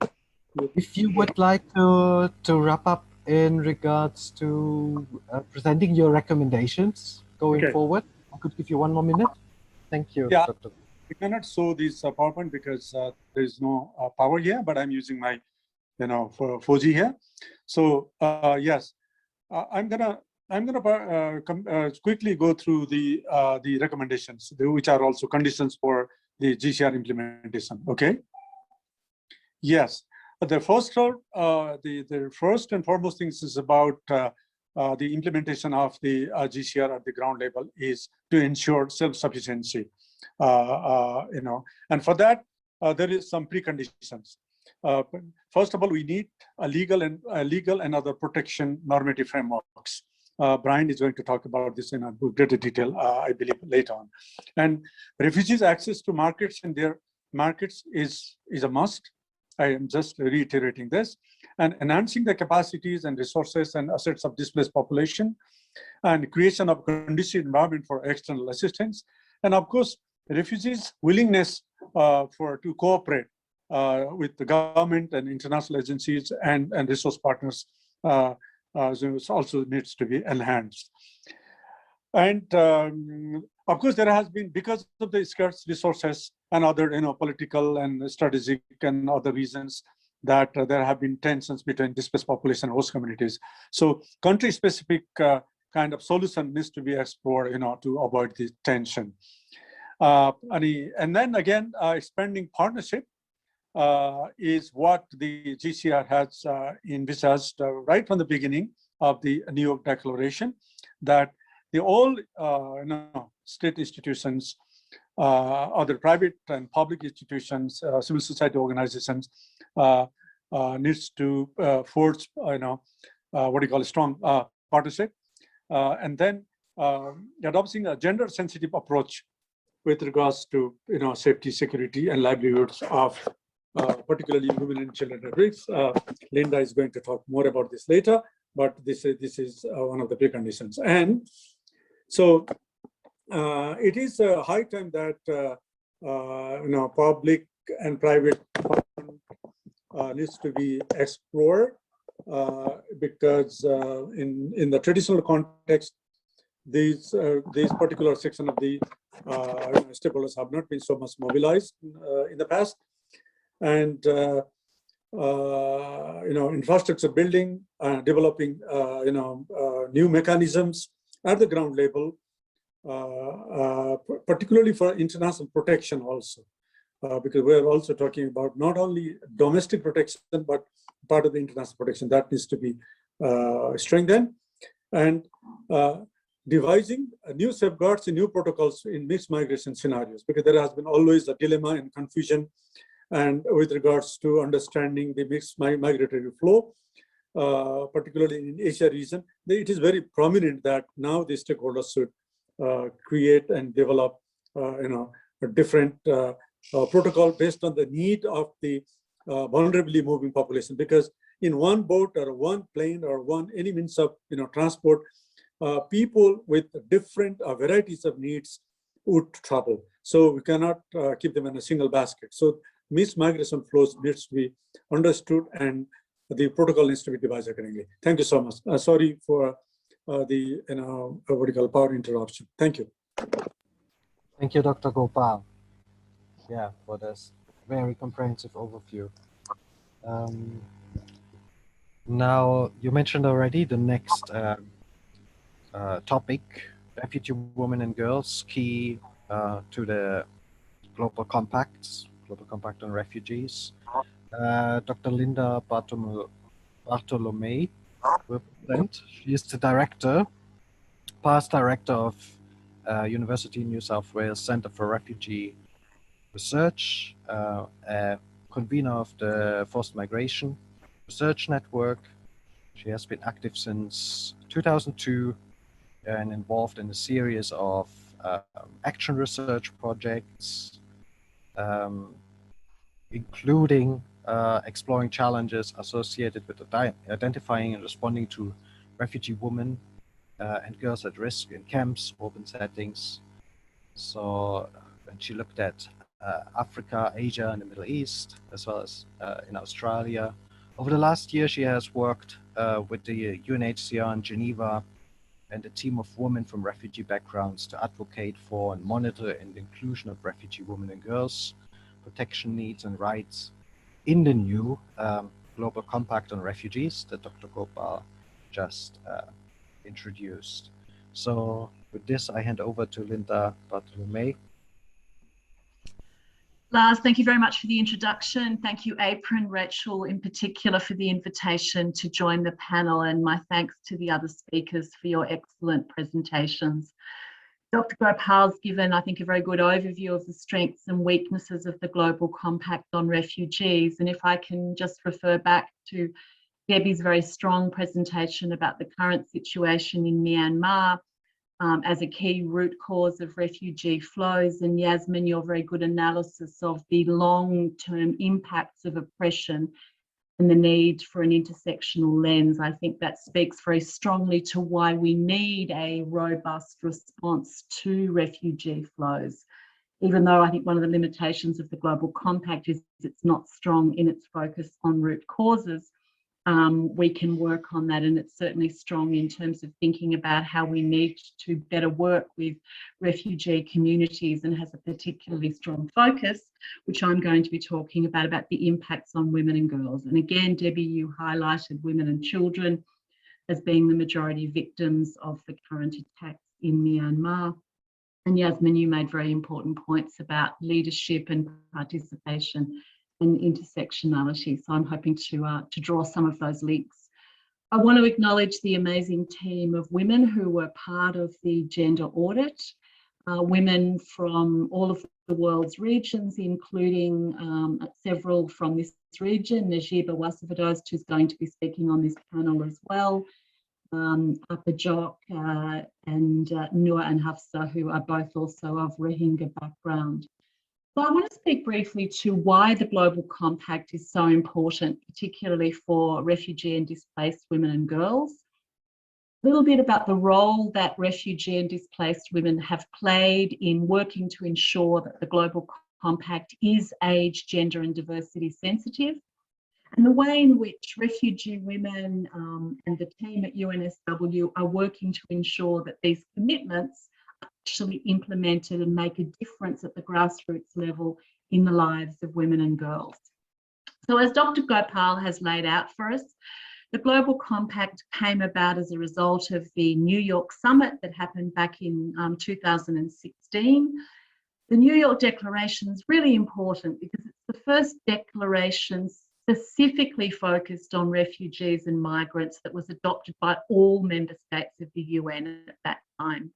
If you would like to wrap up in regards to presenting your recommendations going forward, I could give you 1 more minute. Thank you, yeah, Dr. We cannot show this PowerPoint because there is no power here, but I'm using my, for 4G here. So yes, I'm gonna quickly go through the recommendations, which are also conditions for the GCR implementation. Okay. Yes, the first and foremost things is about the implementation of the GCR at the ground level is to ensure self-sufficiency. And for that, there is some preconditions. First of all, we need a legal and other protection normative frameworks. Brian is going to talk about this in a greater detail, I believe, later on. And refugees' access to markets and their markets is a must. I am just reiterating this. And enhancing the capacities and resources and assets of displaced population, and creation of conducive environment for external assistance. And of course, refugees' willingness to cooperate with the government and international agencies and resource partners also needs to be enhanced. And of course, there has been, because of the scarce resources and other political and strategic and other reasons, that there have been tensions between displaced population and host communities. So country-specific kind of solution needs to be explored, to avoid this tension. And then again, expanding partnership is what the GCR has envisaged right from the beginning of the New York Declaration, that all state institutions, other private and public institutions, civil society organizations needs to forge, a strong partnership, and then adopting a gender-sensitive approach with regards to safety, security, and livelihoods of particularly women and children at risk. Linda is going to talk more about this later, but this is one of the preconditions. And so it is a high time that public and private needs to be explored, because in the traditional context, these particular section of the stakeholders have not been so much mobilized in the past. And infrastructure building, developing new mechanisms at the ground level, particularly for international protection also, because we're also talking about not only domestic protection, but part of the international protection that needs to be strengthened, and devising new safeguards and new protocols in mixed migration scenarios, because there has been always a dilemma and confusion, and with regards to understanding the mixed migratory flow, particularly in Asia region, it is very prominent that now the stakeholders should create and develop, a different protocol based on the need of the vulnerably moving population. Because in one boat or one plane or any means of transport, people with different varieties of needs would travel. So we cannot keep them in a single basket. So mixed migration flows needs to be understood, and the protocol needs to be devised accordingly. Thank you so much. Sorry for the power interruption. Thank you. Thank you, Dr. Gopal. Yeah, for this very comprehensive overview. Now, you mentioned already the next topic, refugee women and girls, key to the Global Compact on Refugees. Dr. Linda Bartolomei will present. She is the past director of University of New South Wales Centre for Refugee Research, a convener of the Forced Migration Research Network. She has been active since 2002 and involved in a series of action research projects, including exploring challenges associated with identifying and responding to refugee women and girls at risk in camps, urban settings. So when she looked at Africa, Asia, and the Middle East, as well as in Australia. Over the last year, she has worked with the UNHCR in Geneva and a team of women from refugee backgrounds to advocate for and monitor and inclusion of refugee women and girls, protection needs and rights in the new Global Compact on Refugees that Dr. Gopal just introduced. So with this, I hand over to Linda Bartolomei. Lars, thank you very much for the introduction. Thank you, APRRN, Rachel in particular, for the invitation to join the panel, and my thanks to the other speakers for your excellent presentations. Dr. Gopal's given, I think, a very good overview of the strengths and weaknesses of the Global Compact on Refugees. And if I can just refer back to Debbie's very strong presentation about the current situation in Myanmar as a key root cause of refugee flows, and Yasmin, your very good analysis of the long-term impacts of oppression and the need for an intersectional lens. I think that speaks very strongly to why we need a robust response to refugee flows. Even though I think one of the limitations of the Global Compact is it's not strong in its focus on root causes, we can work on that, and it's certainly strong in terms of thinking about how we need to better work with refugee communities, and has a particularly strong focus, which I'm going to be talking about the impacts on women and girls. And again, Debbie, you highlighted women and children as being the majority victims of the current attacks in Myanmar. And Yasmin, you made very important points about leadership and participation and intersectionality. So I'm hoping to draw some of those links. I want to acknowledge the amazing team of women who were part of the gender audit, women from all of the world's regions, including several from this region. Najiba Wasavadost, who's going to be speaking on this panel as well, Apajok and Noor and Hafsa, who are both also of Rohingya background. So I want to speak briefly to why the Global Compact is so important, particularly for refugee and displaced women and girls. A little bit about the role that refugee and displaced women have played in working to ensure that the Global Compact is age, gender and diversity sensitive, and the way in which refugee women and the team at UNSW are working to ensure that these commitments actually implemented and make a difference at the grassroots level in the lives of women and girls. So as Dr. Gopal has laid out for us, the Global Compact came about as a result of the New York summit that happened back in 2016. The New York Declaration is really important because it's the first declaration specifically focused on refugees and migrants that was adopted by all member states of the UN at that time.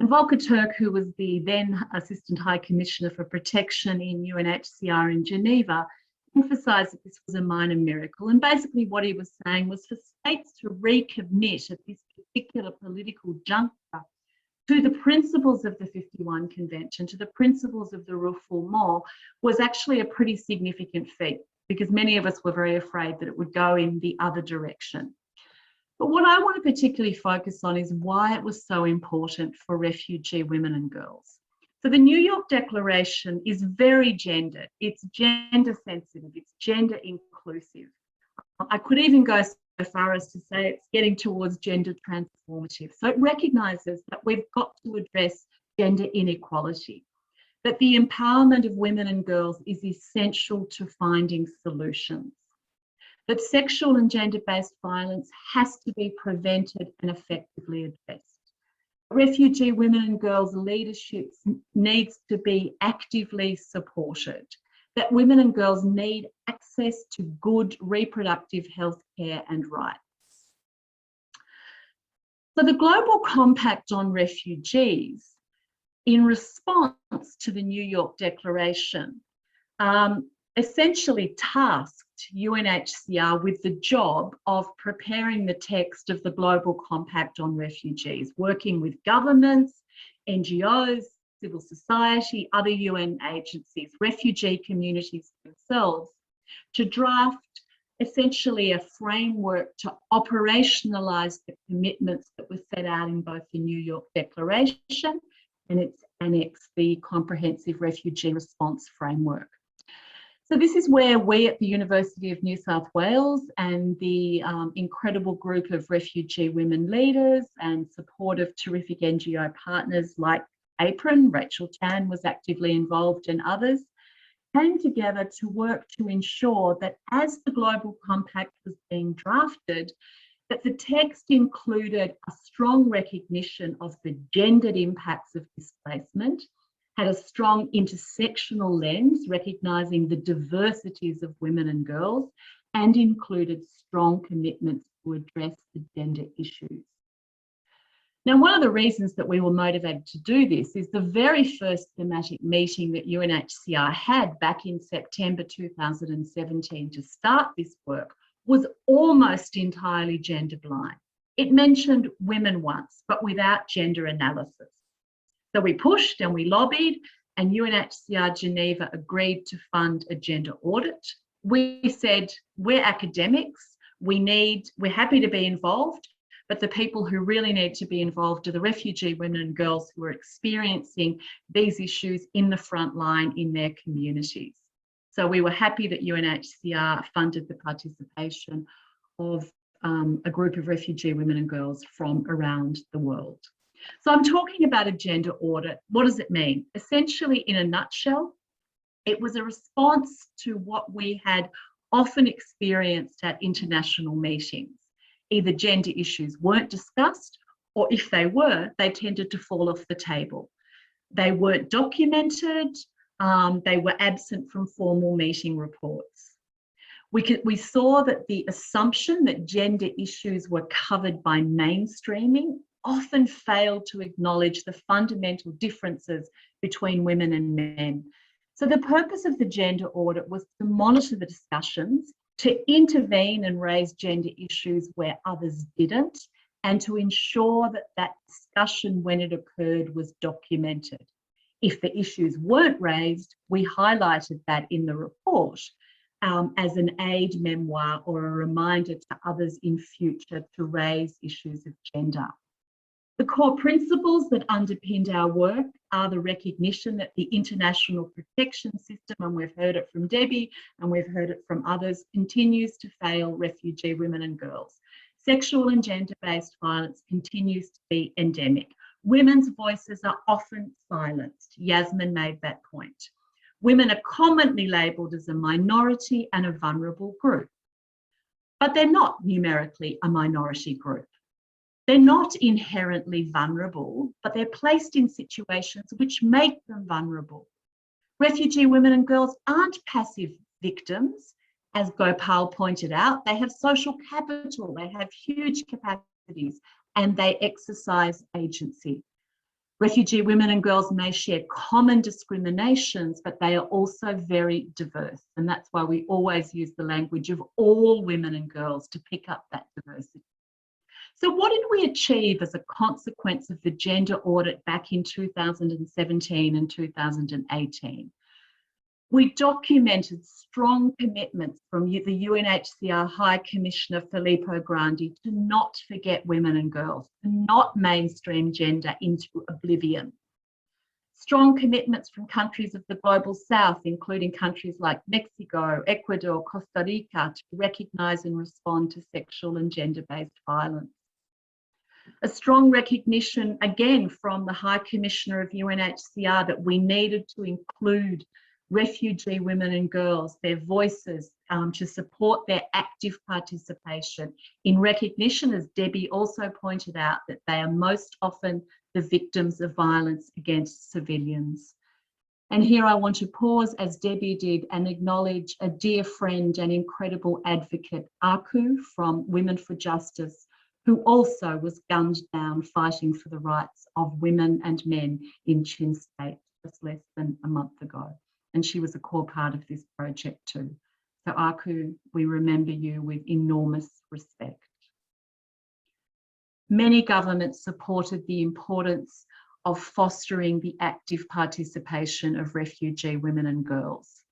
And Volker Turk, who was the then Assistant High Commissioner for Protection in UNHCR in Geneva, emphasised that this was a minor miracle. And basically what he was saying was for states to recommit at this particular political juncture to the principles of the 51 Convention, to the principles of the refoulement, was actually a pretty significant feat, because many of us were very afraid that it would go in the other direction. But what I want to particularly focus on is why it was so important for refugee women and girls. So the New York Declaration is very gendered, it's gender sensitive, it's gender inclusive. I could even go so far as to say it's getting towards gender transformative. So it recognises that we've got to address gender inequality, that the empowerment of women and girls is essential to finding solutions, that sexual and gender-based violence has to be prevented and effectively addressed. Refugee women and girls' leadership needs to be actively supported, that women and girls need access to good reproductive health care and rights. So the Global Compact on Refugees, in response to the New York Declaration, essentially tasked UNHCR with the job of preparing the text of the Global Compact on Refugees, working with governments, NGOs, civil society, other UN agencies, refugee communities themselves, to draft essentially a framework to operationalise the commitments that were set out in both the New York Declaration and its annex, the Comprehensive Refugee Response Framework. So this is where we at the University of New South Wales and the incredible group of refugee women leaders and supportive terrific NGO partners like APRRN, Rachel Tan was actively involved, and others, came together to work to ensure that as the Global Compact was being drafted, that the text included a strong recognition of the gendered impacts of displacement, had a strong intersectional lens, recognising the diversities of women and girls, and included strong commitments to address the gender issues. Now, one of the reasons that we were motivated to do this is the very first thematic meeting that UNHCR had back in September 2017 to start this work was almost entirely gender blind. It mentioned women once, but without gender analysis. So we pushed and we lobbied, and UNHCR Geneva agreed to fund a gender audit. We said, we're academics, we're happy to be involved, but the people who really need to be involved are the refugee women and girls who are experiencing these issues in the front line in their communities. So we were happy that UNHCR funded the participation of a group of refugee women and girls from around the world. So I'm talking about a gender audit. What does it mean? Essentially, in a nutshell, it was a response to what we had often experienced at international meetings. Either gender issues weren't discussed, or if they were, they tended to fall off the table. They weren't documented, they were absent from formal meeting reports. We saw that the assumption that gender issues were covered by mainstreaming often failed to acknowledge the fundamental differences between women and men. So the purpose of the gender audit was to monitor the discussions, to intervene and raise gender issues where others didn't, and to ensure that that discussion, when it occurred, was documented. If the issues weren't raised, we highlighted that in the report as an aid memoir or a reminder to others in future to raise issues of gender. The core principles that underpinned our work are the recognition that the international protection system, and we've heard it from Debbie and we've heard it from others, continues to fail refugee women and girls. Sexual and gender-based violence continues to be endemic. Women's voices are often silenced. Yasmin made that point. Women are commonly labelled as a minority and a vulnerable group, but they're not numerically a minority group. They're not inherently vulnerable, but they're placed in situations which make them vulnerable. Refugee women and girls aren't passive victims, as Gopal pointed out. They have social capital, they have huge capacities, and they exercise agency. Refugee women and girls may share common discriminations, but they are also very diverse. And that's why we always use the language of all women and girls to pick up that diversity. So what did we achieve as a consequence of the gender audit back in 2017 and 2018? We documented strong commitments from the UNHCR High Commissioner Filippo Grandi to not forget women and girls, to not mainstream gender into oblivion. Strong commitments from countries of the Global South, including countries like Mexico, Ecuador, Costa Rica, to recognise and respond to sexual and gender-based violence. A strong recognition, again, from the High Commissioner of UNHCR that we needed to include refugee women and girls, their voices, to support their active participation in recognition, as Debbie also pointed out, that they are most often the victims of violence against civilians. And here I want to pause, as Debbie did, and acknowledge a dear friend and incredible advocate, Aku from Women for Justice, who also was gunned down fighting for the rights of women and men in Chin State just less than a month ago. And she was a core part of this project too. So Aku, we remember you with enormous respect. Many governments supported the importance of fostering the active participation of refugee women and girls.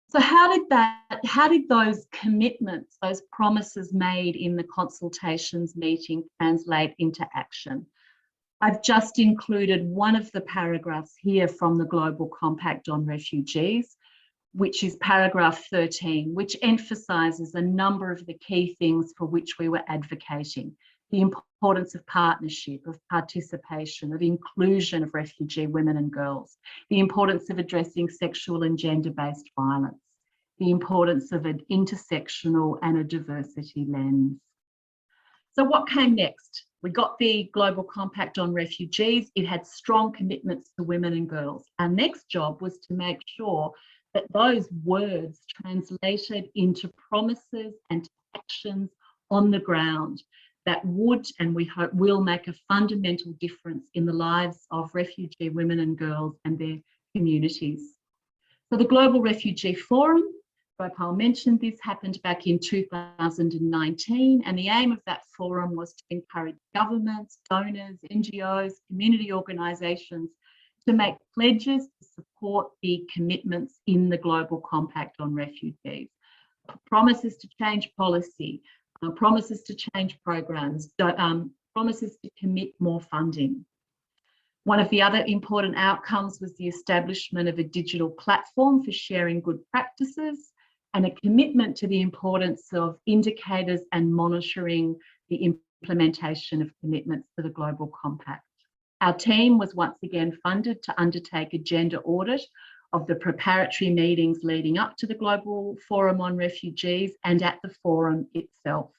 So how did those commitments, those promises made in the consultations meeting translate into action? I've just included one of the paragraphs here from the Global Compact on Refugees, which is paragraph 13, which emphasises a number of the key things for which we were advocating: the importance of partnership, of participation, of inclusion of refugee women and girls, the importance of addressing sexual and gender-based violence, the importance of an intersectional and a diversity lens. So what came next? We got the Global Compact on Refugees. It had strong commitments to women and girls. Our next job was to make sure that those words translated into promises and actions on the ground that would, and we hope will, make a fundamental difference in the lives of refugee women and girls and their communities. So the Global Refugee Forum, Gopal mentioned this, happened back in 2019, and the aim of that forum was to encourage governments, donors, NGOs, community organisations to make pledges to support the commitments in the Global Compact on Refugees. Promises to change policy, promises to change programs, promises to commit more funding. One of the other important outcomes was the establishment of a digital platform for sharing good practices and a commitment to the importance of indicators and monitoring the implementation of commitments to the Global Compact. Our team was once again funded to undertake a gender audit of the preparatory meetings leading up to the Global Forum on Refugees and at the forum itself.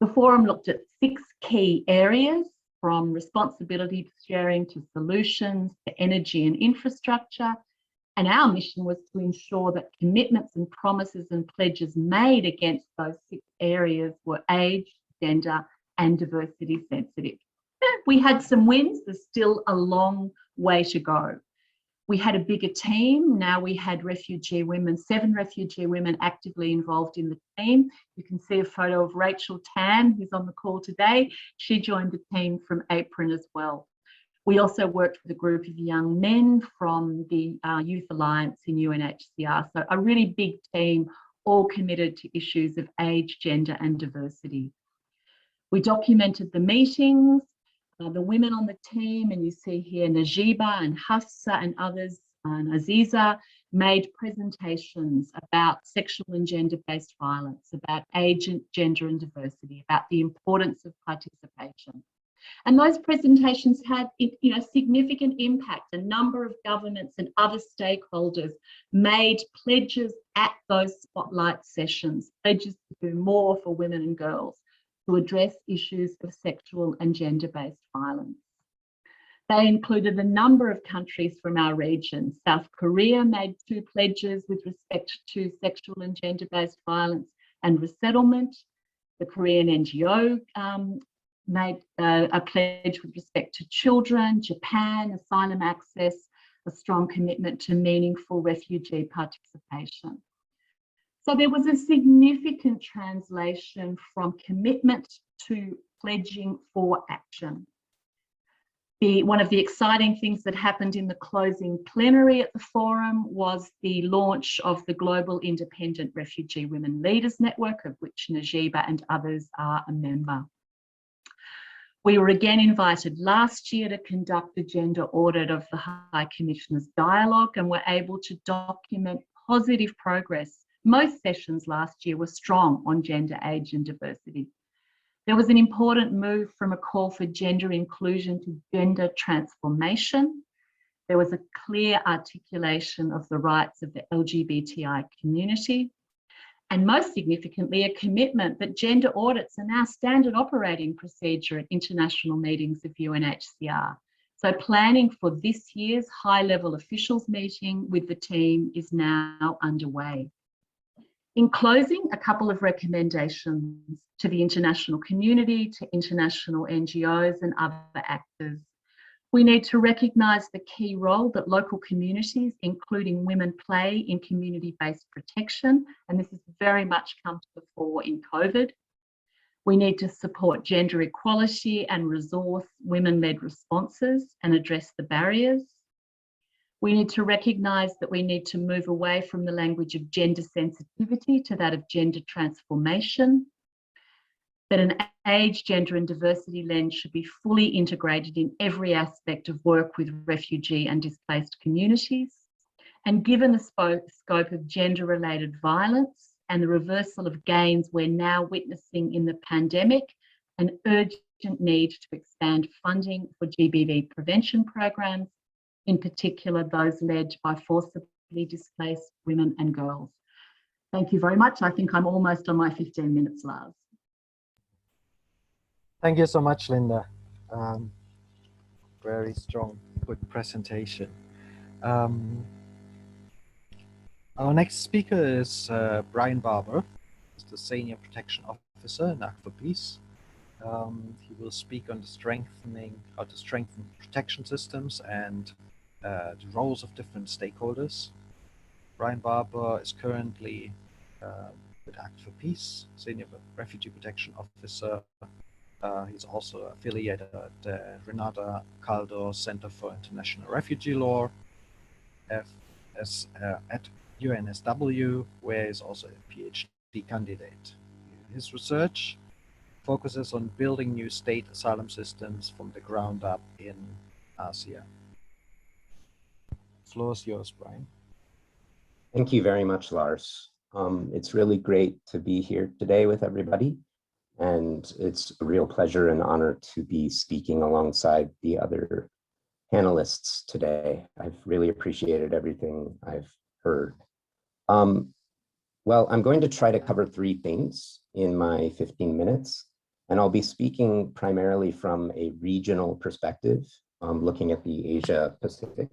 The forum looked at 6 key areas, from responsibility sharing to solutions to energy and infrastructure. And our mission was to ensure that commitments and promises and pledges made against those 6 areas were age, gender and diversity sensitive. We had some wins. There's still a long way to go. We had a bigger team. Now we had refugee women, 7 refugee women actively involved in the team. You can see a photo of Rachel Tan, who's on the call today. She joined the team from APRRN as well. We also worked with a group of young men from the Youth Alliance in UNHCR. So a really big team, all committed to issues of age, gender and diversity. We documented the meetings. The women on the team, and you see here Najiba and Hafsa and others, and Aziza, made presentations about sexual and gender-based violence, about age, gender and diversity, about the importance of participation. And those presentations had, significant impact. A number of governments and other stakeholders made pledges at those spotlight sessions, pledges to do more for women and girls, to address issues of sexual and gender-based violence. They included a number of countries from our region. South Korea made 2 pledges with respect to sexual and gender-based violence and resettlement. The Korean NGO made a pledge with respect to children. Japan, asylum access, a strong commitment to meaningful refugee participation. So there was a significant translation from commitment to pledging for action. One of the exciting things that happened in the closing plenary at the forum was the launch of the Global Independent Refugee Women Leaders Network, of which Najiba and others are a member. We were again invited last year to conduct a gender audit of the High Commissioner's dialogue, and were able to document positive progress. Most sessions last year were strong on gender, age and diversity. There was an important move from a call for gender inclusion to gender transformation. There was a clear articulation of the rights of the LGBTI community. And most significantly, a commitment that gender audits are now standard operating procedure at international meetings of UNHCR. So planning for this year's high-level officials meeting with the team is now underway. In closing, a couple of recommendations to the international community, to international NGOs and other actors. We need to recognise the key role that local communities, including women, play in community-based protection, and this has very much come to the fore in COVID. We need to support gender equality and resource women-led responses and address the barriers. We need to recognise that we need to move away from the language of gender sensitivity to that of gender transformation, that an age, gender and diversity lens should be fully integrated in every aspect of work with refugee and displaced communities. And given the scope of gender-related violence and the reversal of gains we're now witnessing in the pandemic, an urgent need to expand funding for GBV prevention programs, in particular those led by forcibly displaced women and girls. Thank you very much. I think I'm almost on my 15 minutes, Lars. Thank you so much, Linda. Very strong, good presentation. Our next speaker is Brian Barbour, the Senior Protection Officer in Act for Peace. He will speak on how to strengthen protection systems and the roles of different stakeholders. Brian Barbour is currently with Act for Peace, Senior Refugee Protection Officer. He's also affiliated at the Renata Caldo Center for International Refugee Law at UNSW, where he's also a PhD candidate. His research focuses on building new state asylum systems from the ground up in ASEAN. The floor is yours, Brian. Thank you very much, Lars. It's really great to be here today with everybody, and it's a real pleasure and honor to be speaking alongside the other panelists today. I've really appreciated everything I've heard. Well, I'm going to try to cover 3 things in my 15 minutes, and I'll be speaking primarily from a regional perspective, looking at the Asia Pacific.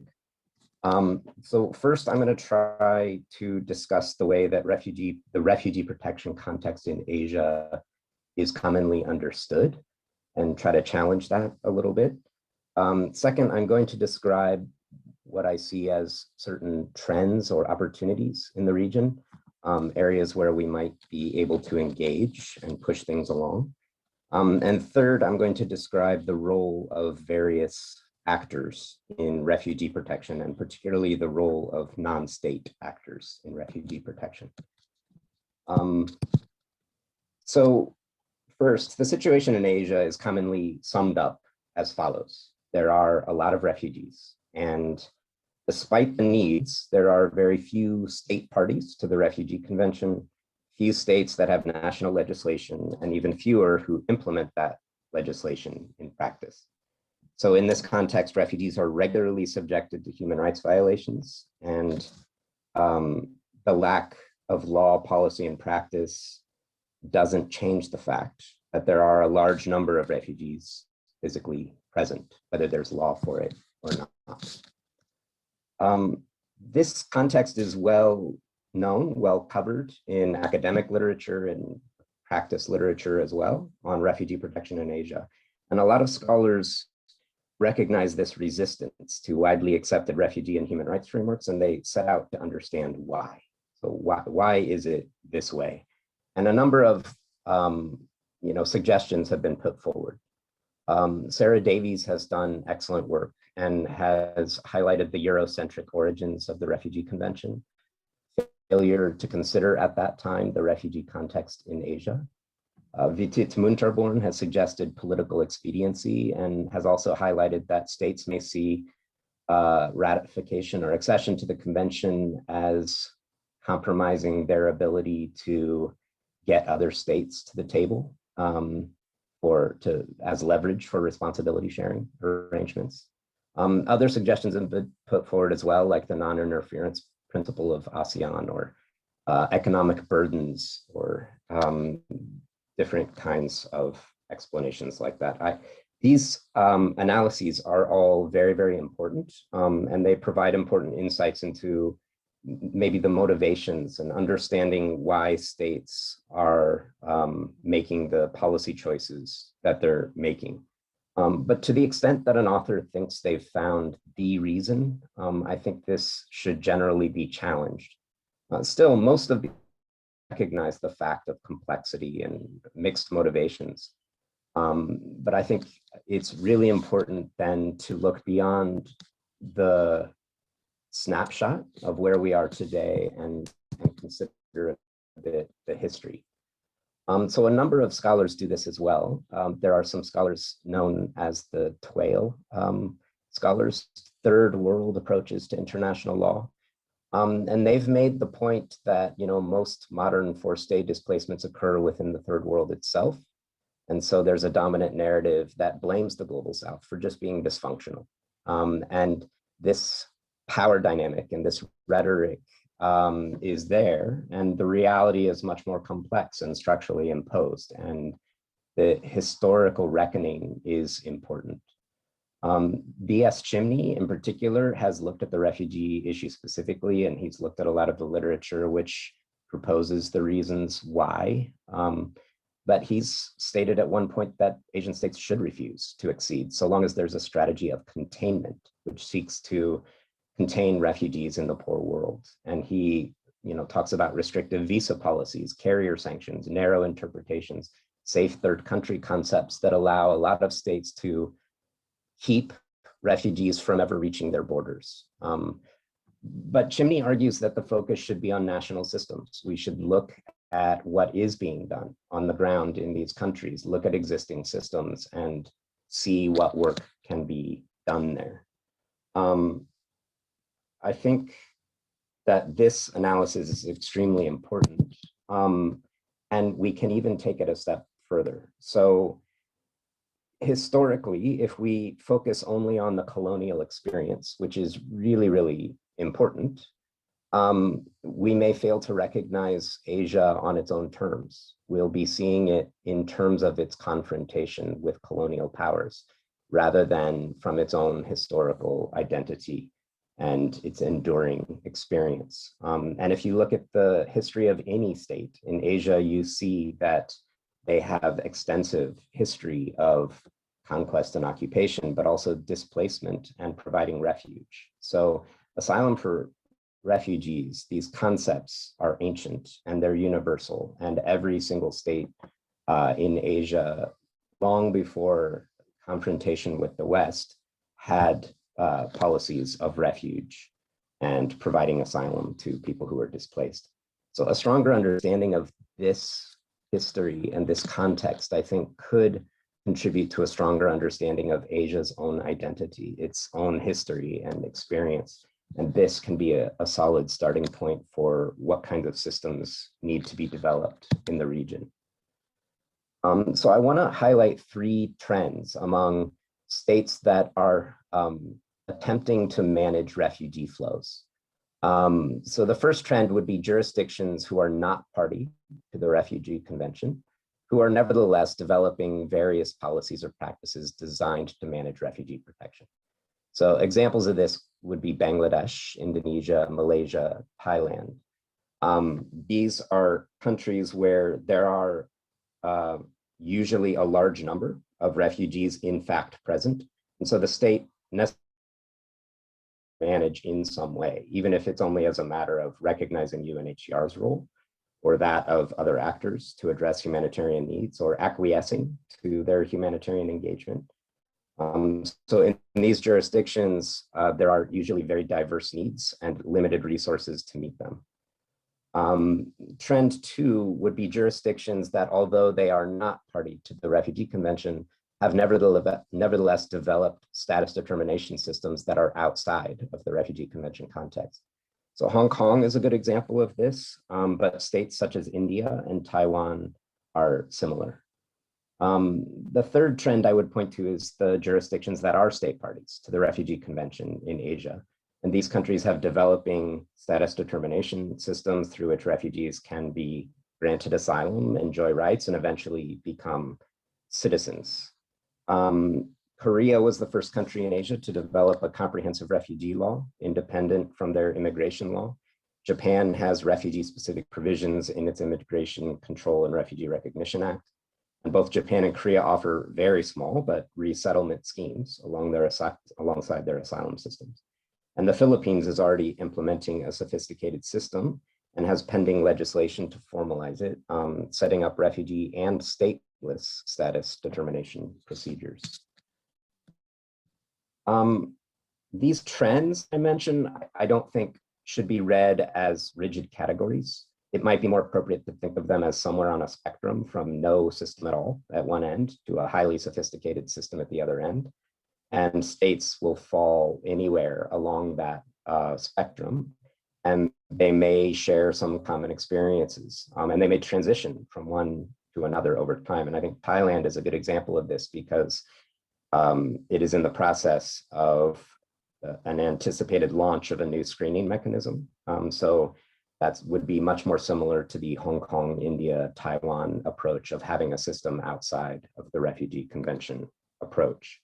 So first, I'm going to try to discuss the way that the refugee protection context in Asia is commonly understood and try to challenge that a little bit. Second, I'm going to describe what I see as certain trends or opportunities in the region, areas where we might be able to engage and push things along. And third, I'm going to describe the role of various actors in refugee protection, and particularly the role of non-state actors in refugee protection. So first, the situation in Asia is commonly summed up as follows. There are a lot of refugees, and despite the needs, there are very few state parties to the Refugee Convention, few states that have national legislation, and even fewer who implement that legislation in practice. So in this context, refugees are regularly subjected to human rights violations, and the lack of law, policy, and practice doesn't change the fact that there are a large number of refugees physically present, whether there's law for it or not. This context is well known, well covered in academic literature and practice literature as well on refugee protection in Asia. And a lot of scholars recognize this resistance to widely accepted refugee and human rights frameworks, and they set out to understand why. So why is it this way? And a number of suggestions have been put forward. Sarah Davies has done excellent work and has highlighted the Eurocentric origins of the Refugee Convention, failure to consider at that time the refugee context in Asia. Vitit Munterborn has suggested political expediency and has also highlighted that states may see ratification or accession to the convention as compromising their ability to get other states to the table as leverage for responsibility sharing arrangements. Other suggestions have been put forward as well, like the non-interference principle of ASEAN, or economic burdens, or different kinds of explanations like that. These analyses are all very, very important, and they provide important insights into maybe the motivations and understanding why states are making the policy choices that they're making. But to the extent that an author thinks they've found the reason, I think this should generally be challenged. Still, most of the recognize the fact of complexity and mixed motivations. But I think it's really important then to look beyond the snapshot of where we are today and consider a bit the history. So a number of scholars do this as well. There are some scholars known as the TWAIL scholars, Third World Approaches to International Law. And they've made the point that most modern forced-state displacements occur within the third world itself. And so there's a dominant narrative that blames the global south for just being dysfunctional. And this power dynamic and this rhetoric is there, and the reality is much more complex and structurally imposed. And the historical reckoning is important. B.S. Chimney in particular has looked at the refugee issue specifically, and he's looked at a lot of the literature which proposes the reasons why. But he's stated at one point that Asian states should refuse to accede so long as there's a strategy of containment, which seeks to contain refugees in the poor world. And he, talks about restrictive visa policies, carrier sanctions, narrow interpretations, safe third country concepts that allow a lot of states to keep refugees from ever reaching their borders. But Chimney argues that the focus should be on national systems. We should look at what is being done on the ground in these countries, look at existing systems and see what work can be done there. I think that this analysis is extremely important, and we can even take it a step further. So historically, if we focus only on the colonial experience, which is really, really important, we may fail to recognize Asia on its own terms. We'll be seeing it in terms of its confrontation with colonial powers, rather than from its own historical identity and its enduring experience. And if you look at the history of any state in Asia, you see that they have extensive history of conquest and occupation, but also displacement and providing refuge. So asylum for refugees, these concepts are ancient and they're universal, and every single state in Asia, long before confrontation with the West, had policies of refuge and providing asylum to people who are displaced. So a stronger understanding of this history and this context, I think, could contribute to a stronger understanding of Asia's own identity, its own history and experience. And this can be a solid starting point for what kinds of systems need to be developed in the region. So I want to highlight 3 trends among states that are attempting to manage refugee flows. So the first trend would be jurisdictions who are not party to the Refugee Convention, who are nevertheless developing various policies or practices designed to manage refugee protection. So examples of this would be Bangladesh, Indonesia, Malaysia, Thailand. These are countries where there are usually a large number of refugees in fact present. And so the state necessarily manage in some way, even if it's only as a matter of recognizing UNHCR's role or that of other actors to address humanitarian needs or acquiescing to their humanitarian engagement. So in these jurisdictions, there are usually very diverse needs and limited resources to meet them. Trend 2 would be jurisdictions that, although they are not party to the Refugee Convention, have nevertheless developed status determination systems that are outside of the Refugee Convention context. So Hong Kong is a good example of this, but states such as India and Taiwan are similar. The third trend I would point to is the jurisdictions that are state parties to the Refugee Convention in Asia. And these countries have developing status determination systems through which refugees can be granted asylum, enjoy rights, and eventually become citizens. Korea was the first country in Asia to develop a comprehensive refugee law, independent from their immigration law. Japan has refugee-specific provisions in its Immigration Control and Refugee Recognition Act. And both Japan and Korea offer very small but resettlement schemes alongside their asylum systems. And the Philippines is already implementing a sophisticated system and has pending legislation to formalize it, setting up refugee and stateless status determination procedures. These trends I mentioned, I don't think should be read as rigid categories. It might be more appropriate to think of them as somewhere on a spectrum from no system at all at one end to a highly sophisticated system at the other end. And states will fall anywhere along that spectrum, and they may share some common experiences, and they may transition from one to another over time. And I think Thailand is a good example of this because it is in the process of an anticipated launch of a new screening mechanism. So that would be much more similar to the Hong Kong, India, Taiwan approach of having a system outside of the Refugee Convention approach.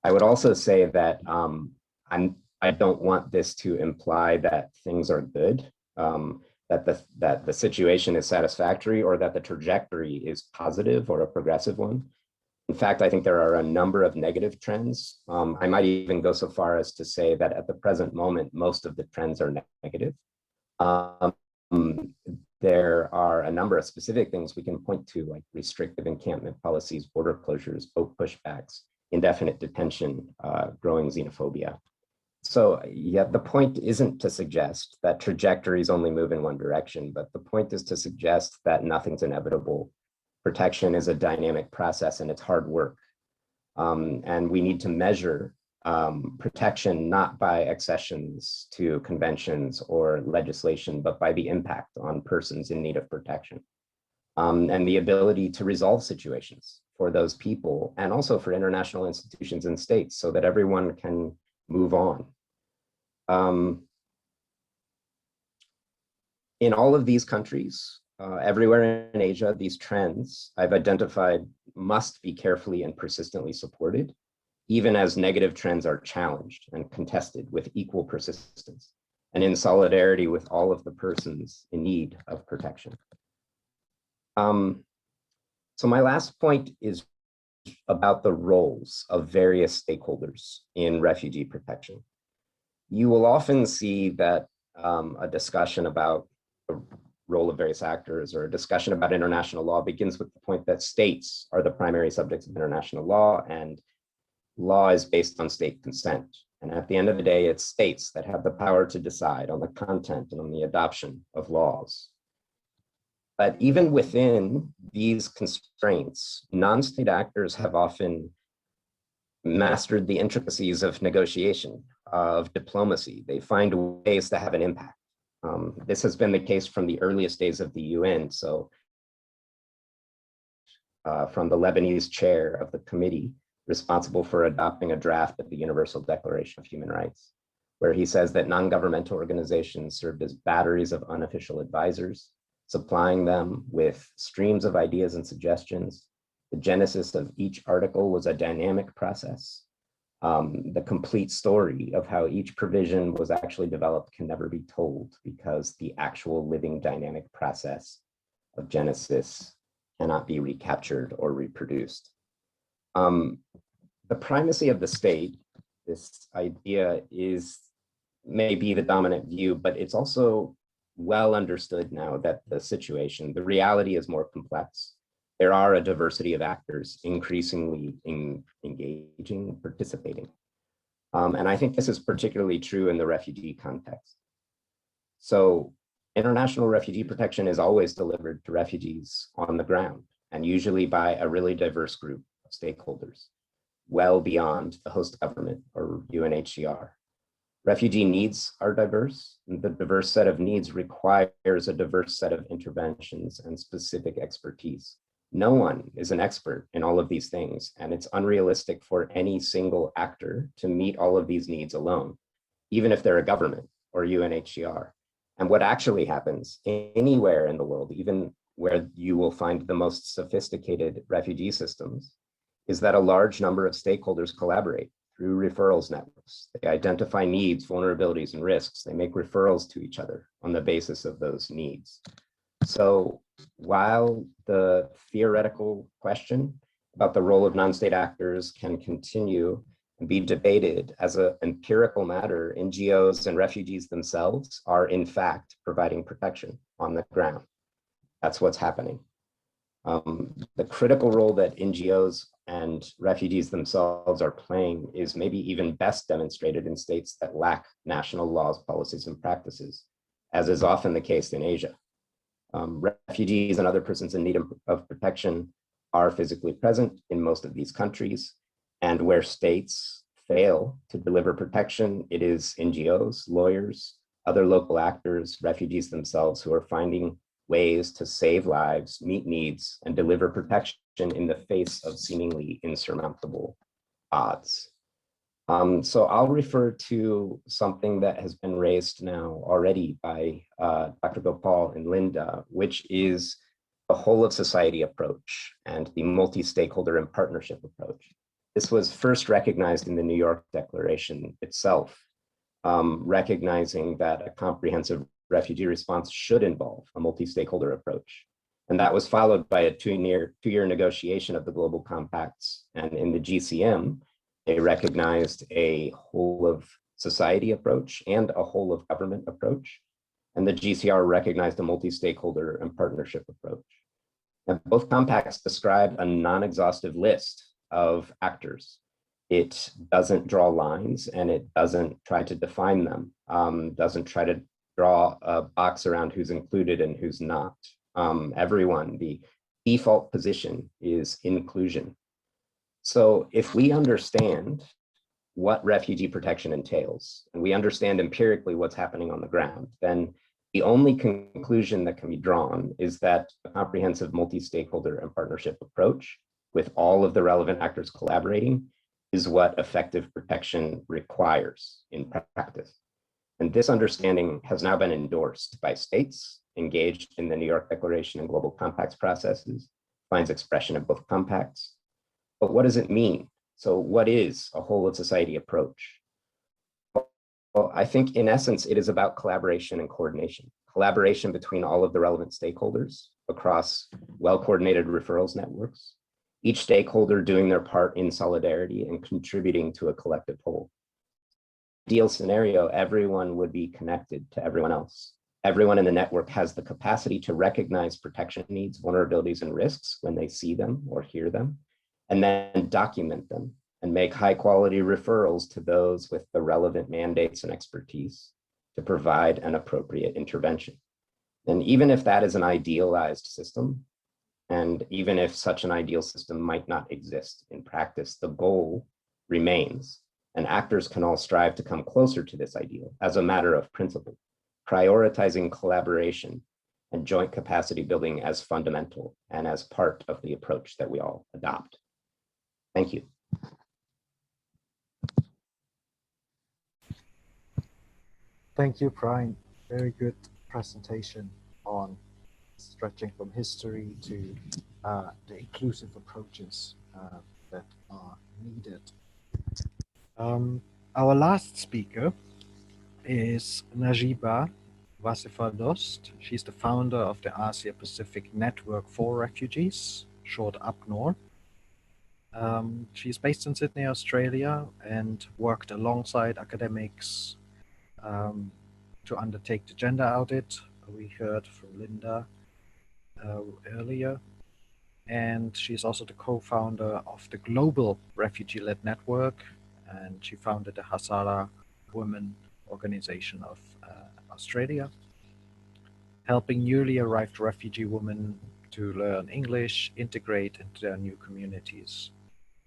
I would also say that I don't want this to imply that things are good, that the situation is satisfactory, or that the trajectory is positive or a progressive one. In fact, I think there are a number of negative trends. I might even go so far as to say that at the present moment, most of the trends are negative. There are a number of specific things we can point to, like restrictive encampment policies, border closures, boat pushbacks, indefinite detention, growing xenophobia. So yeah, the point isn't to suggest that trajectories only move in one direction, but the point is to suggest that nothing's inevitable. Protection is a dynamic process and it's hard work. And we need to measure protection not by accessions to conventions or legislation, but by the impact on persons in need of protection. And the ability to resolve situations for those people, and also for international institutions and states, so that everyone can move on. In all of these countries, everywhere in Asia, these trends I've identified must be carefully and persistently supported, even as negative trends are challenged and contested with equal persistence, and in solidarity with all of the persons in need of protection. So my last point is about the roles of various stakeholders in refugee protection. You will often see that a discussion about the role of various actors or a discussion about international law begins with the point that states are the primary subjects of international law, and law is based on state consent. And at the end of the day, it's states that have the power to decide on the content and on the adoption of laws. But even within these constraints, non-state actors have often mastered the intricacies of negotiation, of diplomacy. They find ways to have an impact. This has been the case from the earliest days of the UN. So from the Lebanese chair of the committee responsible for adopting a draft of the Universal Declaration of Human Rights, where he says that non-governmental organizations served as batteries of unofficial advisors, supplying them with streams of ideas and suggestions. The genesis of each article was a dynamic process. The complete story of how each provision was actually developed can never be told, because the actual living dynamic process of genesis cannot be recaptured or reproduced. The primacy of the state, this idea may be the dominant view, but it's also well understood now that the reality is more complex. There are a diversity of actors increasingly engaging, participating. And I think this is particularly true in the refugee context. So international refugee protection is always delivered to refugees on the ground, and usually by a really diverse group of stakeholders, well beyond the host government or UNHCR. Refugee needs are diverse, and the diverse set of needs requires a diverse set of interventions and specific expertise. No one is an expert in all of these things, and it's unrealistic for any single actor to meet all of these needs alone, even if they're a government or UNHCR. And what actually happens anywhere in the world, even where you will find the most sophisticated refugee systems, is that a large number of stakeholders collaborate through referrals networks. They identify needs, vulnerabilities, and risks. They make referrals to each other on the basis of those needs. So while the theoretical question about the role of non-state actors can continue and be debated as an empirical matter, NGOs and refugees themselves are in fact providing protection on the ground. That's what's happening. The critical role that NGOs and refugees themselves are playing is maybe even best demonstrated in states that lack national laws, policies, and practices, as is often the case in Asia. Refugees and other persons in need of protection are physically present in most of these countries, and where states fail to deliver protection, it is NGOs, lawyers, other local actors, refugees themselves who are finding ways to save lives, meet needs, and deliver protection in the face of seemingly insurmountable odds. So I'll refer to something that has been raised now already by Dr. Gopal and Linda, which is the whole of society approach and the multi-stakeholder and partnership approach. This was first recognized in the New York Declaration itself, recognizing that a comprehensive refugee response should involve a multi-stakeholder approach. And that was followed by a two-year negotiation of the global compacts. And in the GCM, they recognized a whole of society approach and a whole of government approach. And the GCR recognized a multi-stakeholder and partnership approach. And both compacts describe a non-exhaustive list of actors. It doesn't draw lines and it doesn't try to define them, doesn't try to draw a box around who's included and who's not. Everyone, the default position is inclusion. So if we understand what refugee protection entails, and we understand empirically what's happening on the ground, then the only conclusion that can be drawn is that a comprehensive multi-stakeholder and partnership approach with all of the relevant actors collaborating is what effective protection requires in practice. And this understanding has now been endorsed by states engaged in the New York Declaration and Global Compacts processes, finds expression in both compacts. But what does it mean? So what is a whole of society approach? Well, I think in essence, it is about collaboration and coordination between all of the relevant stakeholders across well-coordinated referrals networks, each stakeholder doing their part in solidarity and contributing to a collective whole. Ideal scenario, everyone would be connected to everyone else. Everyone in the network has the capacity to recognize protection needs, vulnerabilities, and risks when they see them or hear them, and then document them and make high quality referrals to those with the relevant mandates and expertise to provide an appropriate intervention. And even if that is an idealized system, and even if such an ideal system might not exist in practice, the goal remains, and actors can all strive to come closer to this ideal as a matter of principle, prioritizing collaboration and joint capacity building as fundamental and as part of the approach that we all adopt. Thank you. Thank you, Brian. Very good presentation on stretching from history to the inclusive approaches that are needed. Our last speaker is Najiba Wasefadost. She's the founder of the Asia Pacific Network for Refugees, short APNOR. She's based in Sydney, Australia, and worked alongside academics to undertake the gender audit. We heard from Linda earlier. And she's also the co-founder of the Global Refugee-Led Network, and she founded the Hazara Women Organization of Australia, helping newly arrived refugee women to learn English, integrate into their new communities.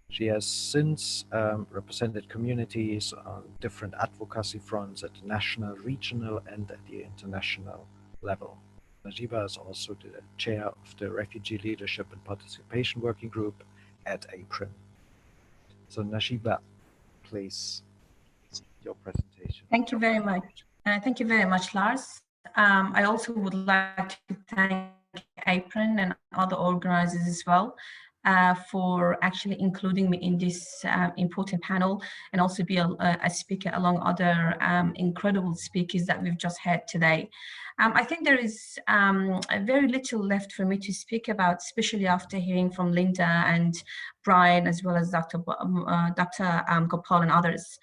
She has since represented communities on different advocacy fronts at the national, regional, and at the international level. Najiba is also the chair of the Refugee Leadership and Participation Working Group at APRRN. So Najiba, please, your presentation. Thank you very much. Thank you very much, Lars. I also would like to thank APRRN and other organizers as well for actually including me in this important panel, and also be a speaker along other incredible speakers that we've just had today. I think there is very little left for me to speak about, especially after hearing from Linda and Brian, as well as Dr. Gopal and others.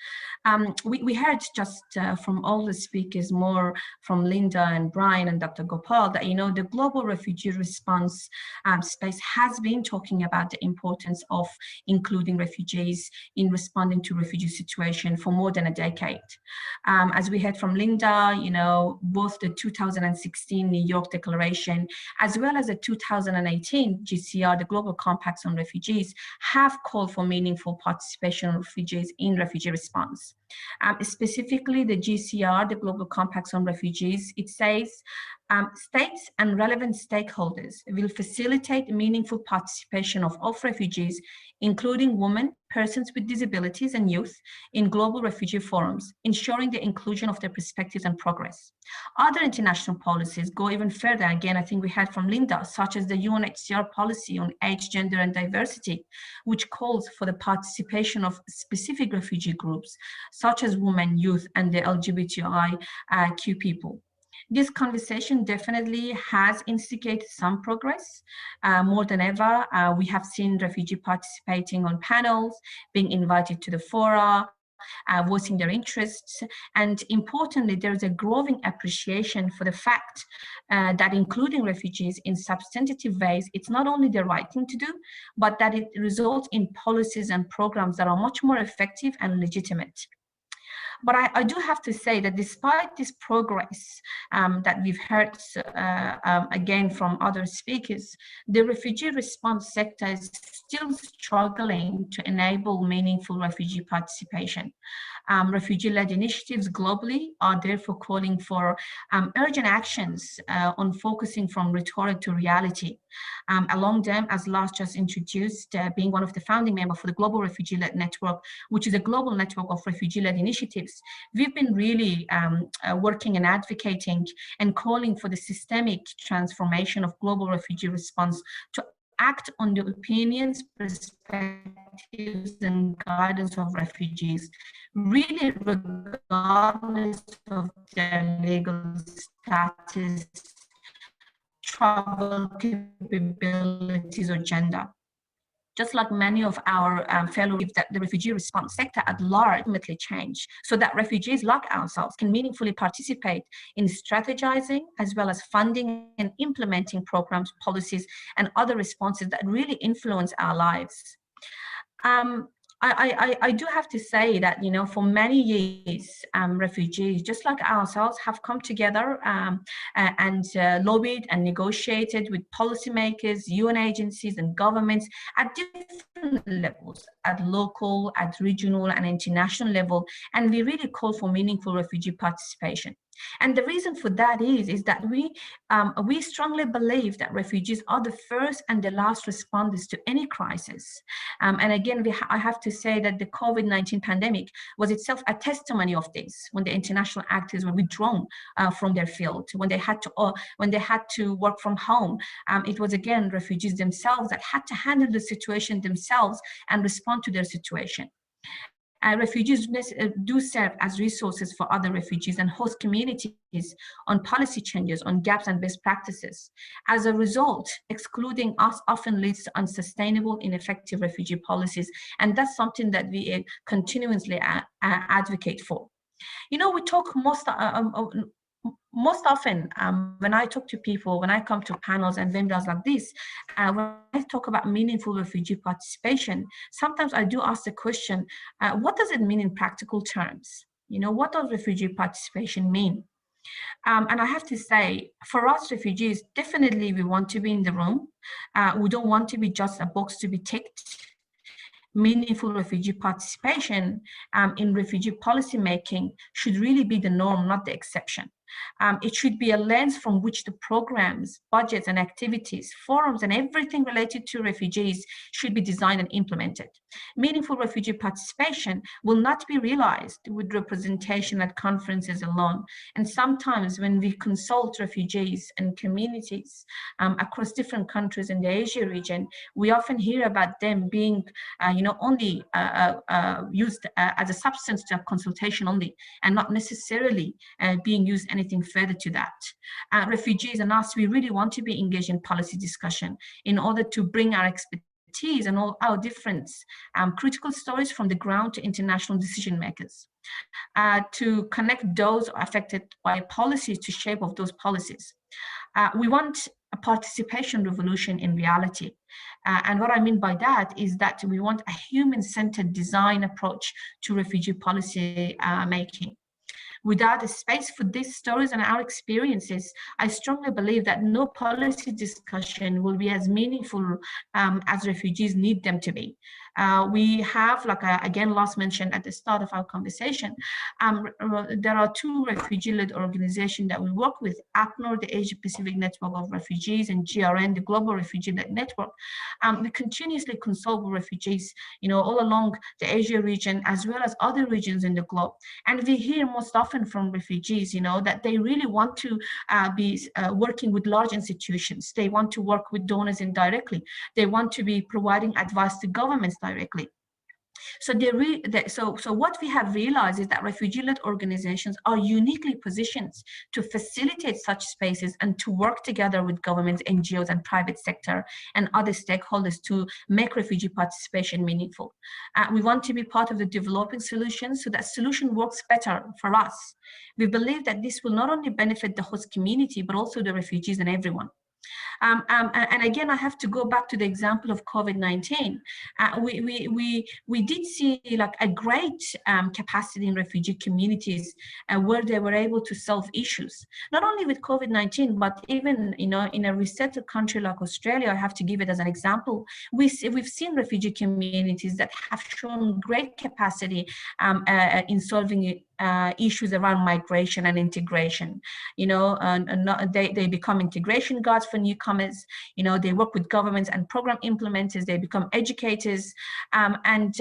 We heard just from all the speakers, more from Linda and Brian and Dr. Gopal, that, you know, the global refugee response space has been talking about the importance of including refugees in responding to refugee situation for more than a decade. As we heard from Linda, you know, both the 2016 New York Declaration, as well as the 2018 GCR, the Global Compacts on Refugees, have called for meaningful participation of refugees in refugee response. Specifically the GCR, the Global Compact on Refugees, it says, states and relevant stakeholders will facilitate meaningful participation of refugees, including women, persons with disabilities and youth, in global refugee forums, ensuring the inclusion of their perspectives and progress. Other international policies go even further. Again, I think we heard from Linda, such as the UNHCR policy on age, gender, and diversity, which calls for the participation of specific refugee groups, such as women, youth, and the LGBTIQ people. This conversation definitely has instigated some progress. More than ever, we have seen refugees participating on panels, being invited to the fora, voicing their interests. And importantly, there is a growing appreciation for the fact that including refugees in substantive ways, it's not only the right thing to do, but that it results in policies and programs that are much more effective and legitimate. But I do have to say that despite this progress that we've heard again from other speakers, the refugee response sector is still struggling to enable meaningful refugee participation. Refugee-led initiatives globally are therefore calling for urgent actions on focusing from rhetoric to reality. Along them, as Lars just introduced, being one of the founding members for the Global Refugee-led Network, which is a global network of refugee-led initiatives, we've been really working and advocating and calling for the systemic transformation of global refugee response to act on the opinions, perspectives, and guidance of refugees, really regardless of their legal status, travel capabilities, or gender. Just like many of our fellow, that the refugee response sector at large ultimately change, so that refugees like ourselves can meaningfully participate in strategizing as well as funding and implementing programs, policies, and other responses that really influence our lives. I do have to say that, you know, for many years, refugees, just like ourselves, have come together and lobbied and negotiated with policymakers, UN agencies, and governments at different levels, at local, at regional, and international level, and we really call for meaningful refugee participation. And the reason for that is that we strongly believe that refugees are the first and the last responders to any crisis. And again, I have to say that the COVID-19 pandemic was itself a testimony of this, when the international actors were withdrawn from their field, when they had to work from home. It was again refugees themselves that had to handle the situation themselves and respond to their situation. Refugees do serve as resources for other refugees and host communities on policy changes, on gaps and best practices. As a result, excluding us often leads to unsustainable, ineffective refugee policies, and that's something that we continuously advocate for. You know, we talk most often when I talk to people, when I come to panels and webinars like this, when I talk about meaningful refugee participation, sometimes I do ask the question, what does it mean in practical terms? You know, what does refugee participation mean? And I have to say, for us refugees, definitely we want to be in the room. We don't want to be just a box to be ticked. Meaningful refugee participation in refugee policy making should really be the norm, not the exception. It should be a lens from which the programs, budgets, and activities, forums, and everything related to refugees should be designed and implemented. Meaningful refugee participation will not be realized with representation at conferences alone. And sometimes when we consult refugees and communities across different countries in the Asia region, we often hear about them being, only used as a substance to consultation only, and not necessarily being used anything further to that. Refugees and us, we really want to be engaged in policy discussion in order to bring our expertise and all our different critical stories from the ground to international decision makers, to connect those affected by policies to shape of those policies. We want a participation revolution in reality. And what I mean by that is that we want a human-centered design approach to refugee policy making. Without a space for these stories and our experiences, I strongly believe that no policy discussion will be as meaningful as refugees need them to be. We have, like again, Lars mentioned at the start of our conversation, there are 2 refugee-led organizations that we work with, APNOR, the Asia Pacific Network of Refugees, and GRN, the Global Refugee-led Network. We continuously consult with refugees, all along the Asia region, as well as other regions in the globe. And we hear most often from refugees, that they really want to be working with large institutions. They want to work with donors indirectly. They want to be providing advice to governments directly. So what we have realized is that refugee-led organizations are uniquely positioned to facilitate such spaces and to work together with governments, NGOs, and private sector and other stakeholders to make refugee participation meaningful. We want to be part of the developing solutions so that solution works better for us. We believe that this will not only benefit the host community, but also the refugees and everyone. And again, I have to go back to the example of COVID-19. We did see like a great capacity in refugee communities where they were able to solve issues, not only with COVID-19, but even in a resettled country like Australia. I have to give it as an example. We've seen refugee communities that have shown great capacity in solving issues around migration and integration. They become integration guards for newcomers. They work with governments and program implementers. They become educators, and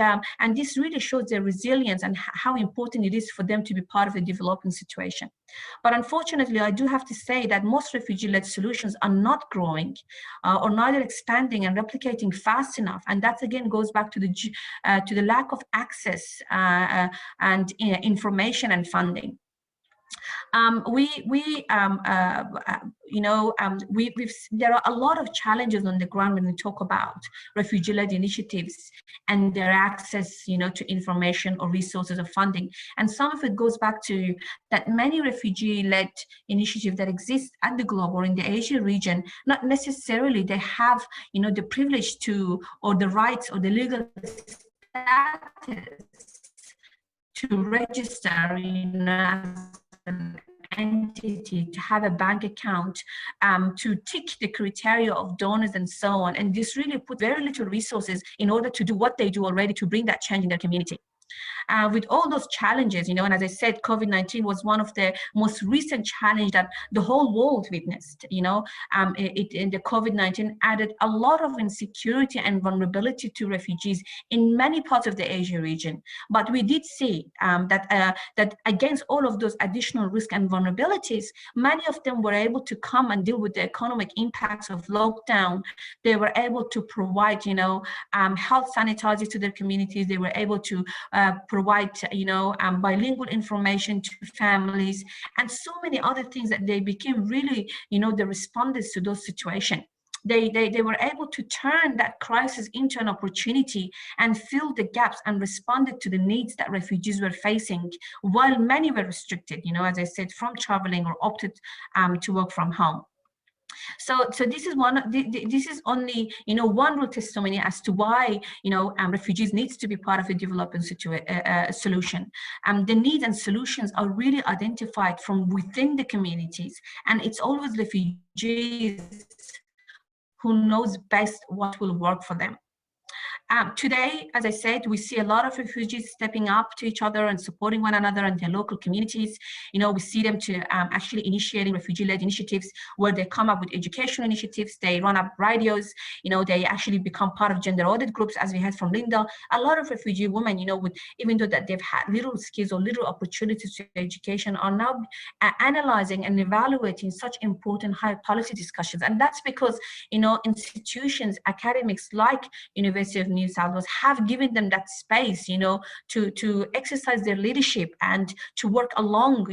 this really shows their resilience and how important it is for them to be part of the developing situation. But unfortunately, I do have to say that most refugee-led solutions are not growing or neither expanding and replicating fast enough, and that again goes back to the lack of access and information and funding. There are a lot of challenges on the ground when we talk about refugee-led initiatives and their access, to information or resources or funding. And some of it goes back to that many refugee-led initiatives that exist at the globe or in the Asia region, not necessarily they have, the privilege to, or the rights or the legal status to register as an entity, to have a bank account, to tick the criteria of donors and so on. And this really put very little resources in order to do what they do already to bring that change in their community. With all those challenges, and as I said, COVID-19 was one of the most recent challenge that the whole world witnessed. The COVID-19 added a lot of insecurity and vulnerability to refugees in many parts of the Asia region. But we did see that against all of those additional risks and vulnerabilities, many of them were able to come and deal with the economic impacts of lockdown. They were able to provide, health sanitizers to their communities. They were able to provide, bilingual information to families, and so many other things that they became really, the responders to those situations. They were able to turn that crisis into an opportunity and fill the gaps and responded to the needs that refugees were facing, while many were restricted, as I said, from traveling or opted to work from home. So this is only one real testimony as to why refugees needs to be part of a developing solution. The needs and solutions are really identified from within the communities, and it's always refugees who knows best what will work for them. Today, as I said, we see a lot of refugees stepping up to each other and supporting one another in their local communities. We see them to actually initiating refugee-led initiatives where they come up with educational initiatives. They run up radios. They actually become part of gender audit groups, as we heard from Linda. A lot of refugee women, even though that they've had little skills or little opportunities to education, are now analyzing and evaluating such important higher policy discussions. And that's because, institutions, academics like University of New South Wales have given them that space, to exercise their leadership and to work along,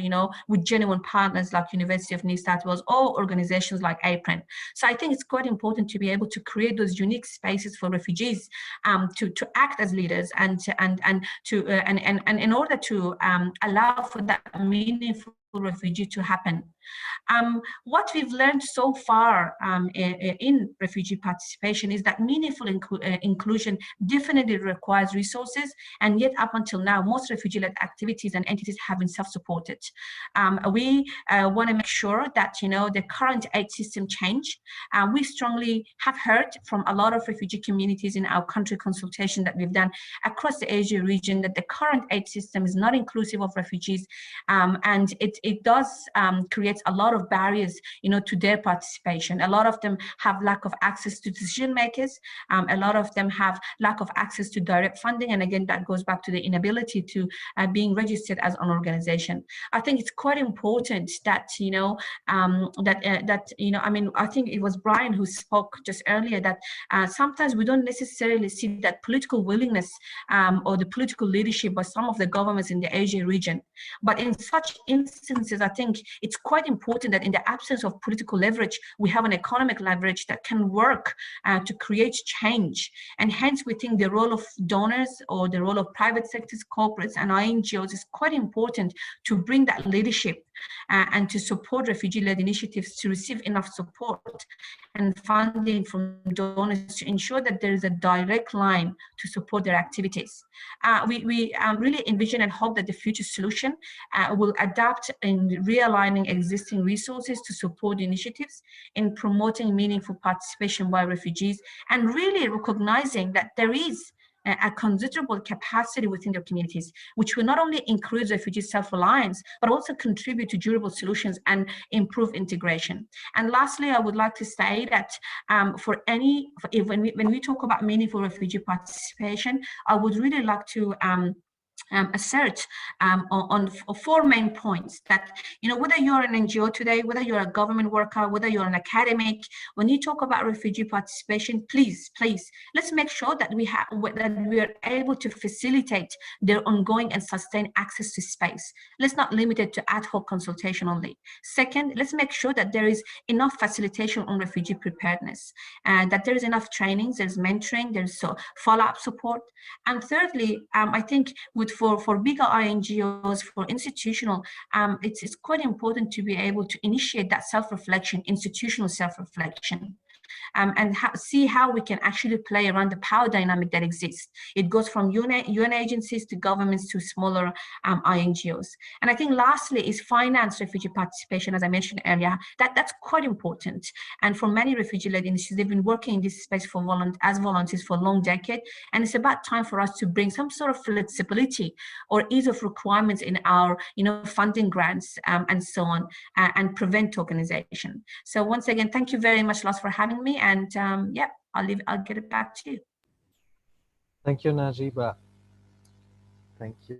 with genuine partners like University of New South Wales or organizations like APRRN. So I think it's quite important to be able to create those unique spaces for refugees to act as leaders and in order to allow for that meaningful refugee to happen. What we've learned so far in refugee participation is that meaningful inclusion definitely requires resources, and yet up until now, most refugee-led activities and entities have been self-supported. We want to make sure that the current aid system change. We strongly have heard from a lot of refugee communities in our country consultation that we've done across the Asia region that the current aid system is not inclusive of refugees, and it does create a lot of barriers to their participation. A lot of them have lack of access to decision makers. A lot of them have lack of access to direct funding, and again that goes back to the inability to being registered as an organization. I think it's quite important that I think it was Brian who spoke just earlier that sometimes we don't necessarily see that political willingness or the political leadership by some of the governments in the Asia region. But in such instances, I think it's quite important that in the absence of political leverage, we have an economic leverage that can work to create change. And hence, we think the role of donors or the role of private sectors, corporates, and NGOs is quite important to bring that leadership and to support refugee-led initiatives to receive enough support and funding from donors to ensure that there is a direct line to support their activities. We really envision and hope that the future solution will adapt in realigning existing resources to support initiatives in promoting meaningful participation by refugees and really recognizing that there is a considerable capacity within their communities, which will not only increase refugee self-reliance, but also contribute to durable solutions and improve integration. And lastly, I would like to say that when we talk about meaningful refugee participation, I would really like to assert on 4 main points that, whether you're an NGO today, whether you're a government worker, whether you're an academic, when you talk about refugee participation, please, let's make sure that we are able to facilitate their ongoing and sustained access to space. Let's not limit it to ad hoc consultation only. Second, let's make sure that there is enough facilitation on refugee preparedness, that there is enough trainings, there's mentoring, there's follow-up support. And thirdly, I think for bigger NGOs, for institutional, it's quite important to be able to initiate that self-reflection, institutional self-reflection. And see how we can actually play around the power dynamic that exists. It goes from UN agencies to governments to smaller NGOs. And I think lastly is finance refugee participation, as I mentioned earlier, that's quite important. And for many refugee-led initiatives, they've been working in this space as volunteers for a long decade. And it's about time for us to bring some sort of flexibility or ease of requirements in our funding grants and so on, and prevent tokenization. So once again, thank you very much, Lars, for having me, and yeah, I'll get it back to you. Thank you, Najiba. Thank you.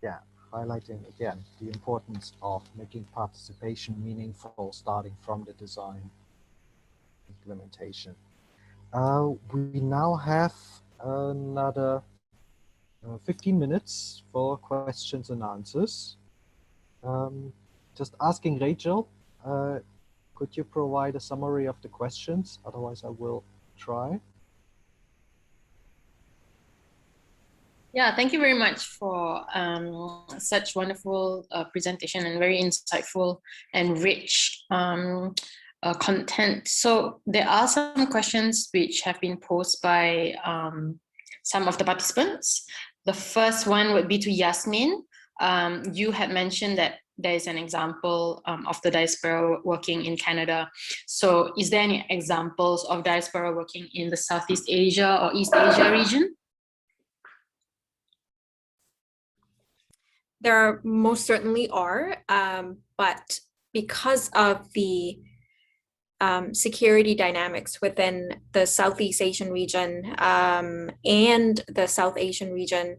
Yeah, highlighting again the importance of making participation meaningful, starting from the design implementation. We now have another 15 minutes for questions and answers. Just asking Rachel, could you provide a summary of the questions? Otherwise, I will try. Yeah, thank you very much for such wonderful presentation and very insightful and rich content. So there are some questions which have been posed by some of the participants. The first one would be to Yasmin. You had mentioned that there is an example of the diaspora working in Canada. So is there any examples of diaspora working in the Southeast Asia or East Asia region? There most certainly are, but because of the security dynamics within the Southeast Asian region and the South Asian region,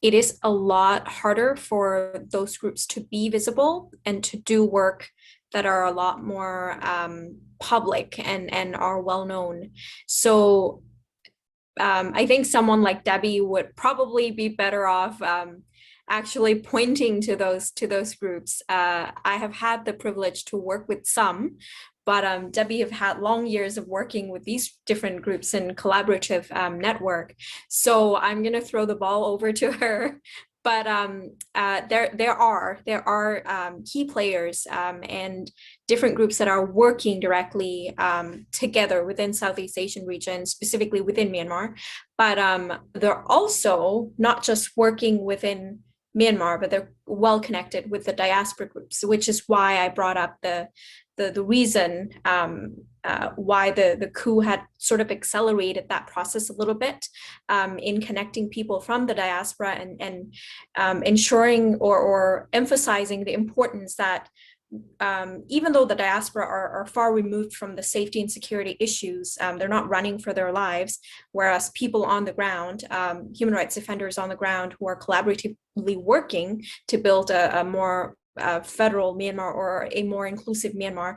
it is a lot harder for those groups to be visible and to do work that are a lot more public and are well known. So I think someone like Debbie would probably be better off actually pointing to those groups. I have had the privilege to work with some, but Debbie have had long years of working with these different groups in collaborative network. So I'm gonna throw the ball over to her. but there are key players and different groups that are working directly together within Southeast Asian region, specifically within Myanmar. But they're also not just working within Myanmar, but they're well connected with the diaspora groups, which is why I brought up the reason why the coup had sort of accelerated that process a little bit in connecting people from the diaspora and ensuring or emphasizing the importance that even though the diaspora are far removed from the safety and security issues, they're not running for their lives, whereas people on the ground, human rights defenders on the ground who are collaboratively working to build a more federal Myanmar or a more inclusive Myanmar,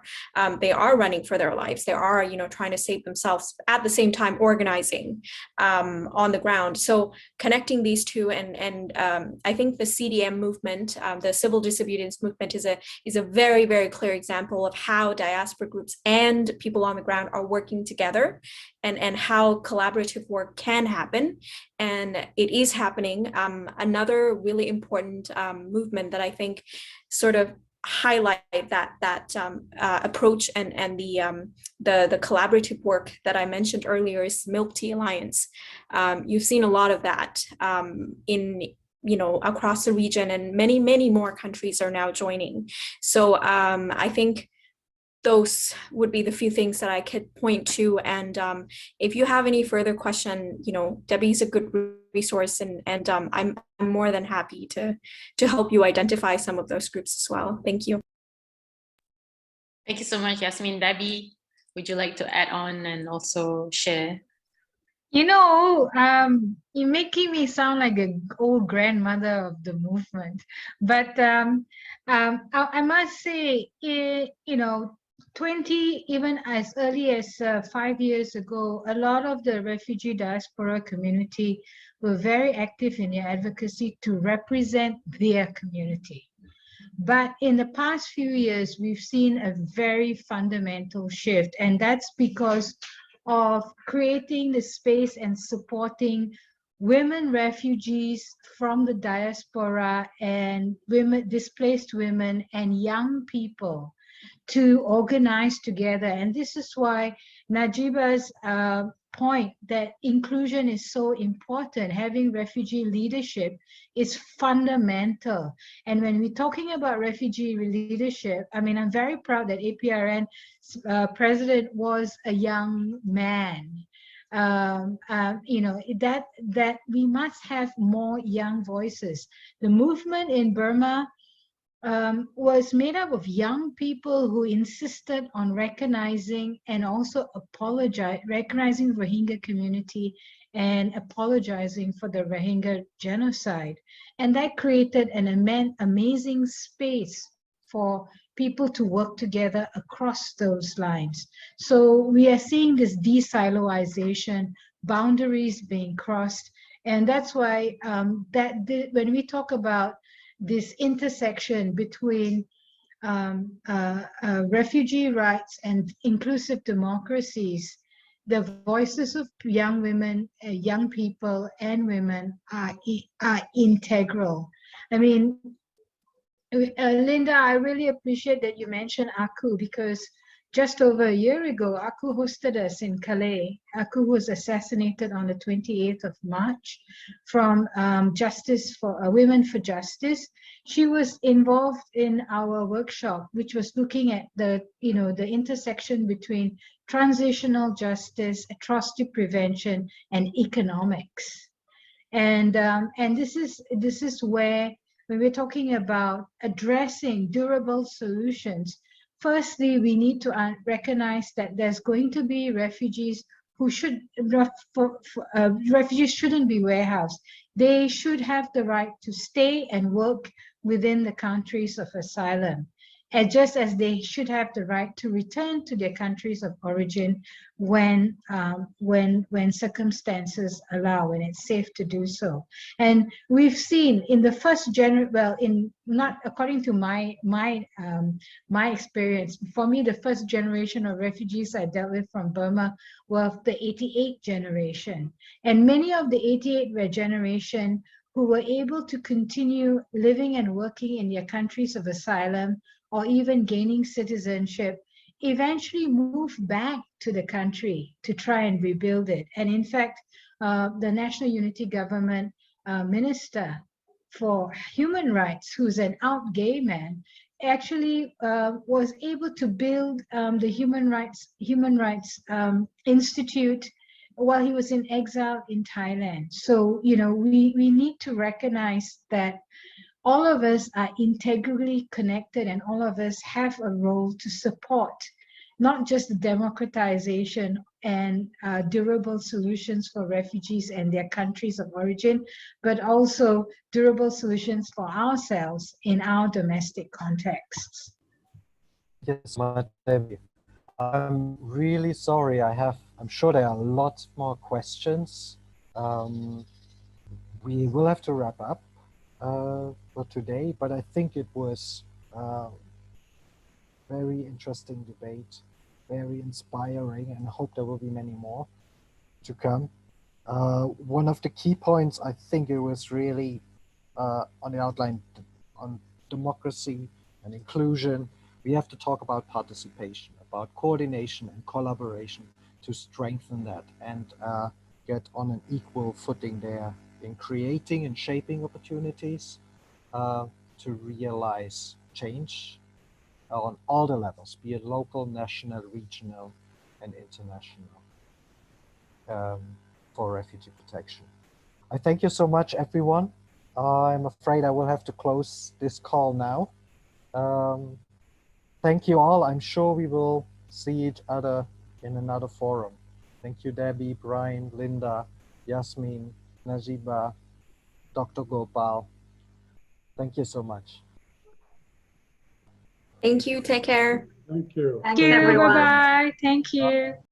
they are running for their lives. They are, trying to save themselves at the same time organizing on the ground. So connecting these two, and I think the CDM movement, the civil disobedience movement, is a very, very clear example of how diaspora groups and people on the ground are working together, and how collaborative work can happen. And it is happening. Another really important movement that I think sort of highlight that approach and the collaborative work that I mentioned earlier is Milk Tea Alliance. You've seen a lot of that in across the region, and many more countries are now joining. So I think those would be the few things that I could point to. And if you have any further question, Debbie's a good resource, and I'm more than happy to help you identify some of those groups as well. Thank you. Thank you so much, Yasmin. Debbie, would you like to add on and also share? You're making me sound like an old grandmother of the movement. But I must say, 20, even as early as 5 years ago, a lot of the refugee diaspora community were very active in their advocacy to represent their community. But in the past few years, we've seen a very fundamental shift, and that's because of creating the space and supporting women refugees from the diaspora and displaced women and young people to organize together. And this is why Najiba's point that inclusion is so important, having refugee leadership is fundamental. And when we're talking about refugee leadership, I'm very proud that APRRN president was a young man. That we must have more young voices. The movement in Burma was made up of young people who insisted on recognizing and also recognizing the Rohingya community and apologizing for the Rohingya genocide. And that created an amazing space for people to work together across those lines. So we are seeing this de-siloization, boundaries being crossed. And that's why when we talk about this intersection between refugee rights and inclusive democracies, the voices of young women, young people and women are integral. Linda, I really appreciate that you mentioned AKU, because just over a year ago, AKU hosted us in Calais. AKU was assassinated on the 28th of March from Women for Justice. She was involved in our workshop, which was looking at the intersection between transitional justice, atrocity prevention, and economics. And this is where, when we're talking about addressing durable solutions, firstly, we need to recognize that there's going to be refugees refugees shouldn't be warehoused. They should have the right to stay and work within the countries of asylum, and just as they should have the right to return to their countries of origin when circumstances allow, when it's safe to do so. And we've seen in the first not according to my experience, for me, the first generation of refugees I dealt with from Burma were the 88 generation. And many of the 88 generation who were able to continue living and working in their countries of asylum or even gaining citizenship eventually moved back to the country to try and rebuild it. And in fact, the National Unity Government Minister for Human Rights, who's an out gay man, actually was able to build the Human Rights Institute while he was in exile in Thailand. So, you know, we need to recognize that all of us are integrally connected and all of us have a role to support not just the democratization and durable solutions for refugees and their countries of origin, but also durable solutions for ourselves in our domestic contexts. Yes, Debbie. I'm really sorry. I'm sure there are lots more questions. We will have to wrap up for today, but I think it was very interesting debate, very inspiring, and I hope there will be many more to come. One of the key points, I think it was really on the outline on democracy and inclusion. We have to talk about participation, about coordination and collaboration to strengthen that and get on an equal footing there in creating and shaping opportunities to realize change on all the levels, be it local, national, regional, and international, for refugee protection. I thank you so much, everyone. I'm afraid I will have to close this call now. Thank you all. I'm sure we will see each other in another forum. Thank you, Debbie, Brian, Linda, Yasmin, Najiba, Dr. Gopal. Thank you so much. Thank you. Take care. Thank you. Thank you. Bye-bye. Thank you.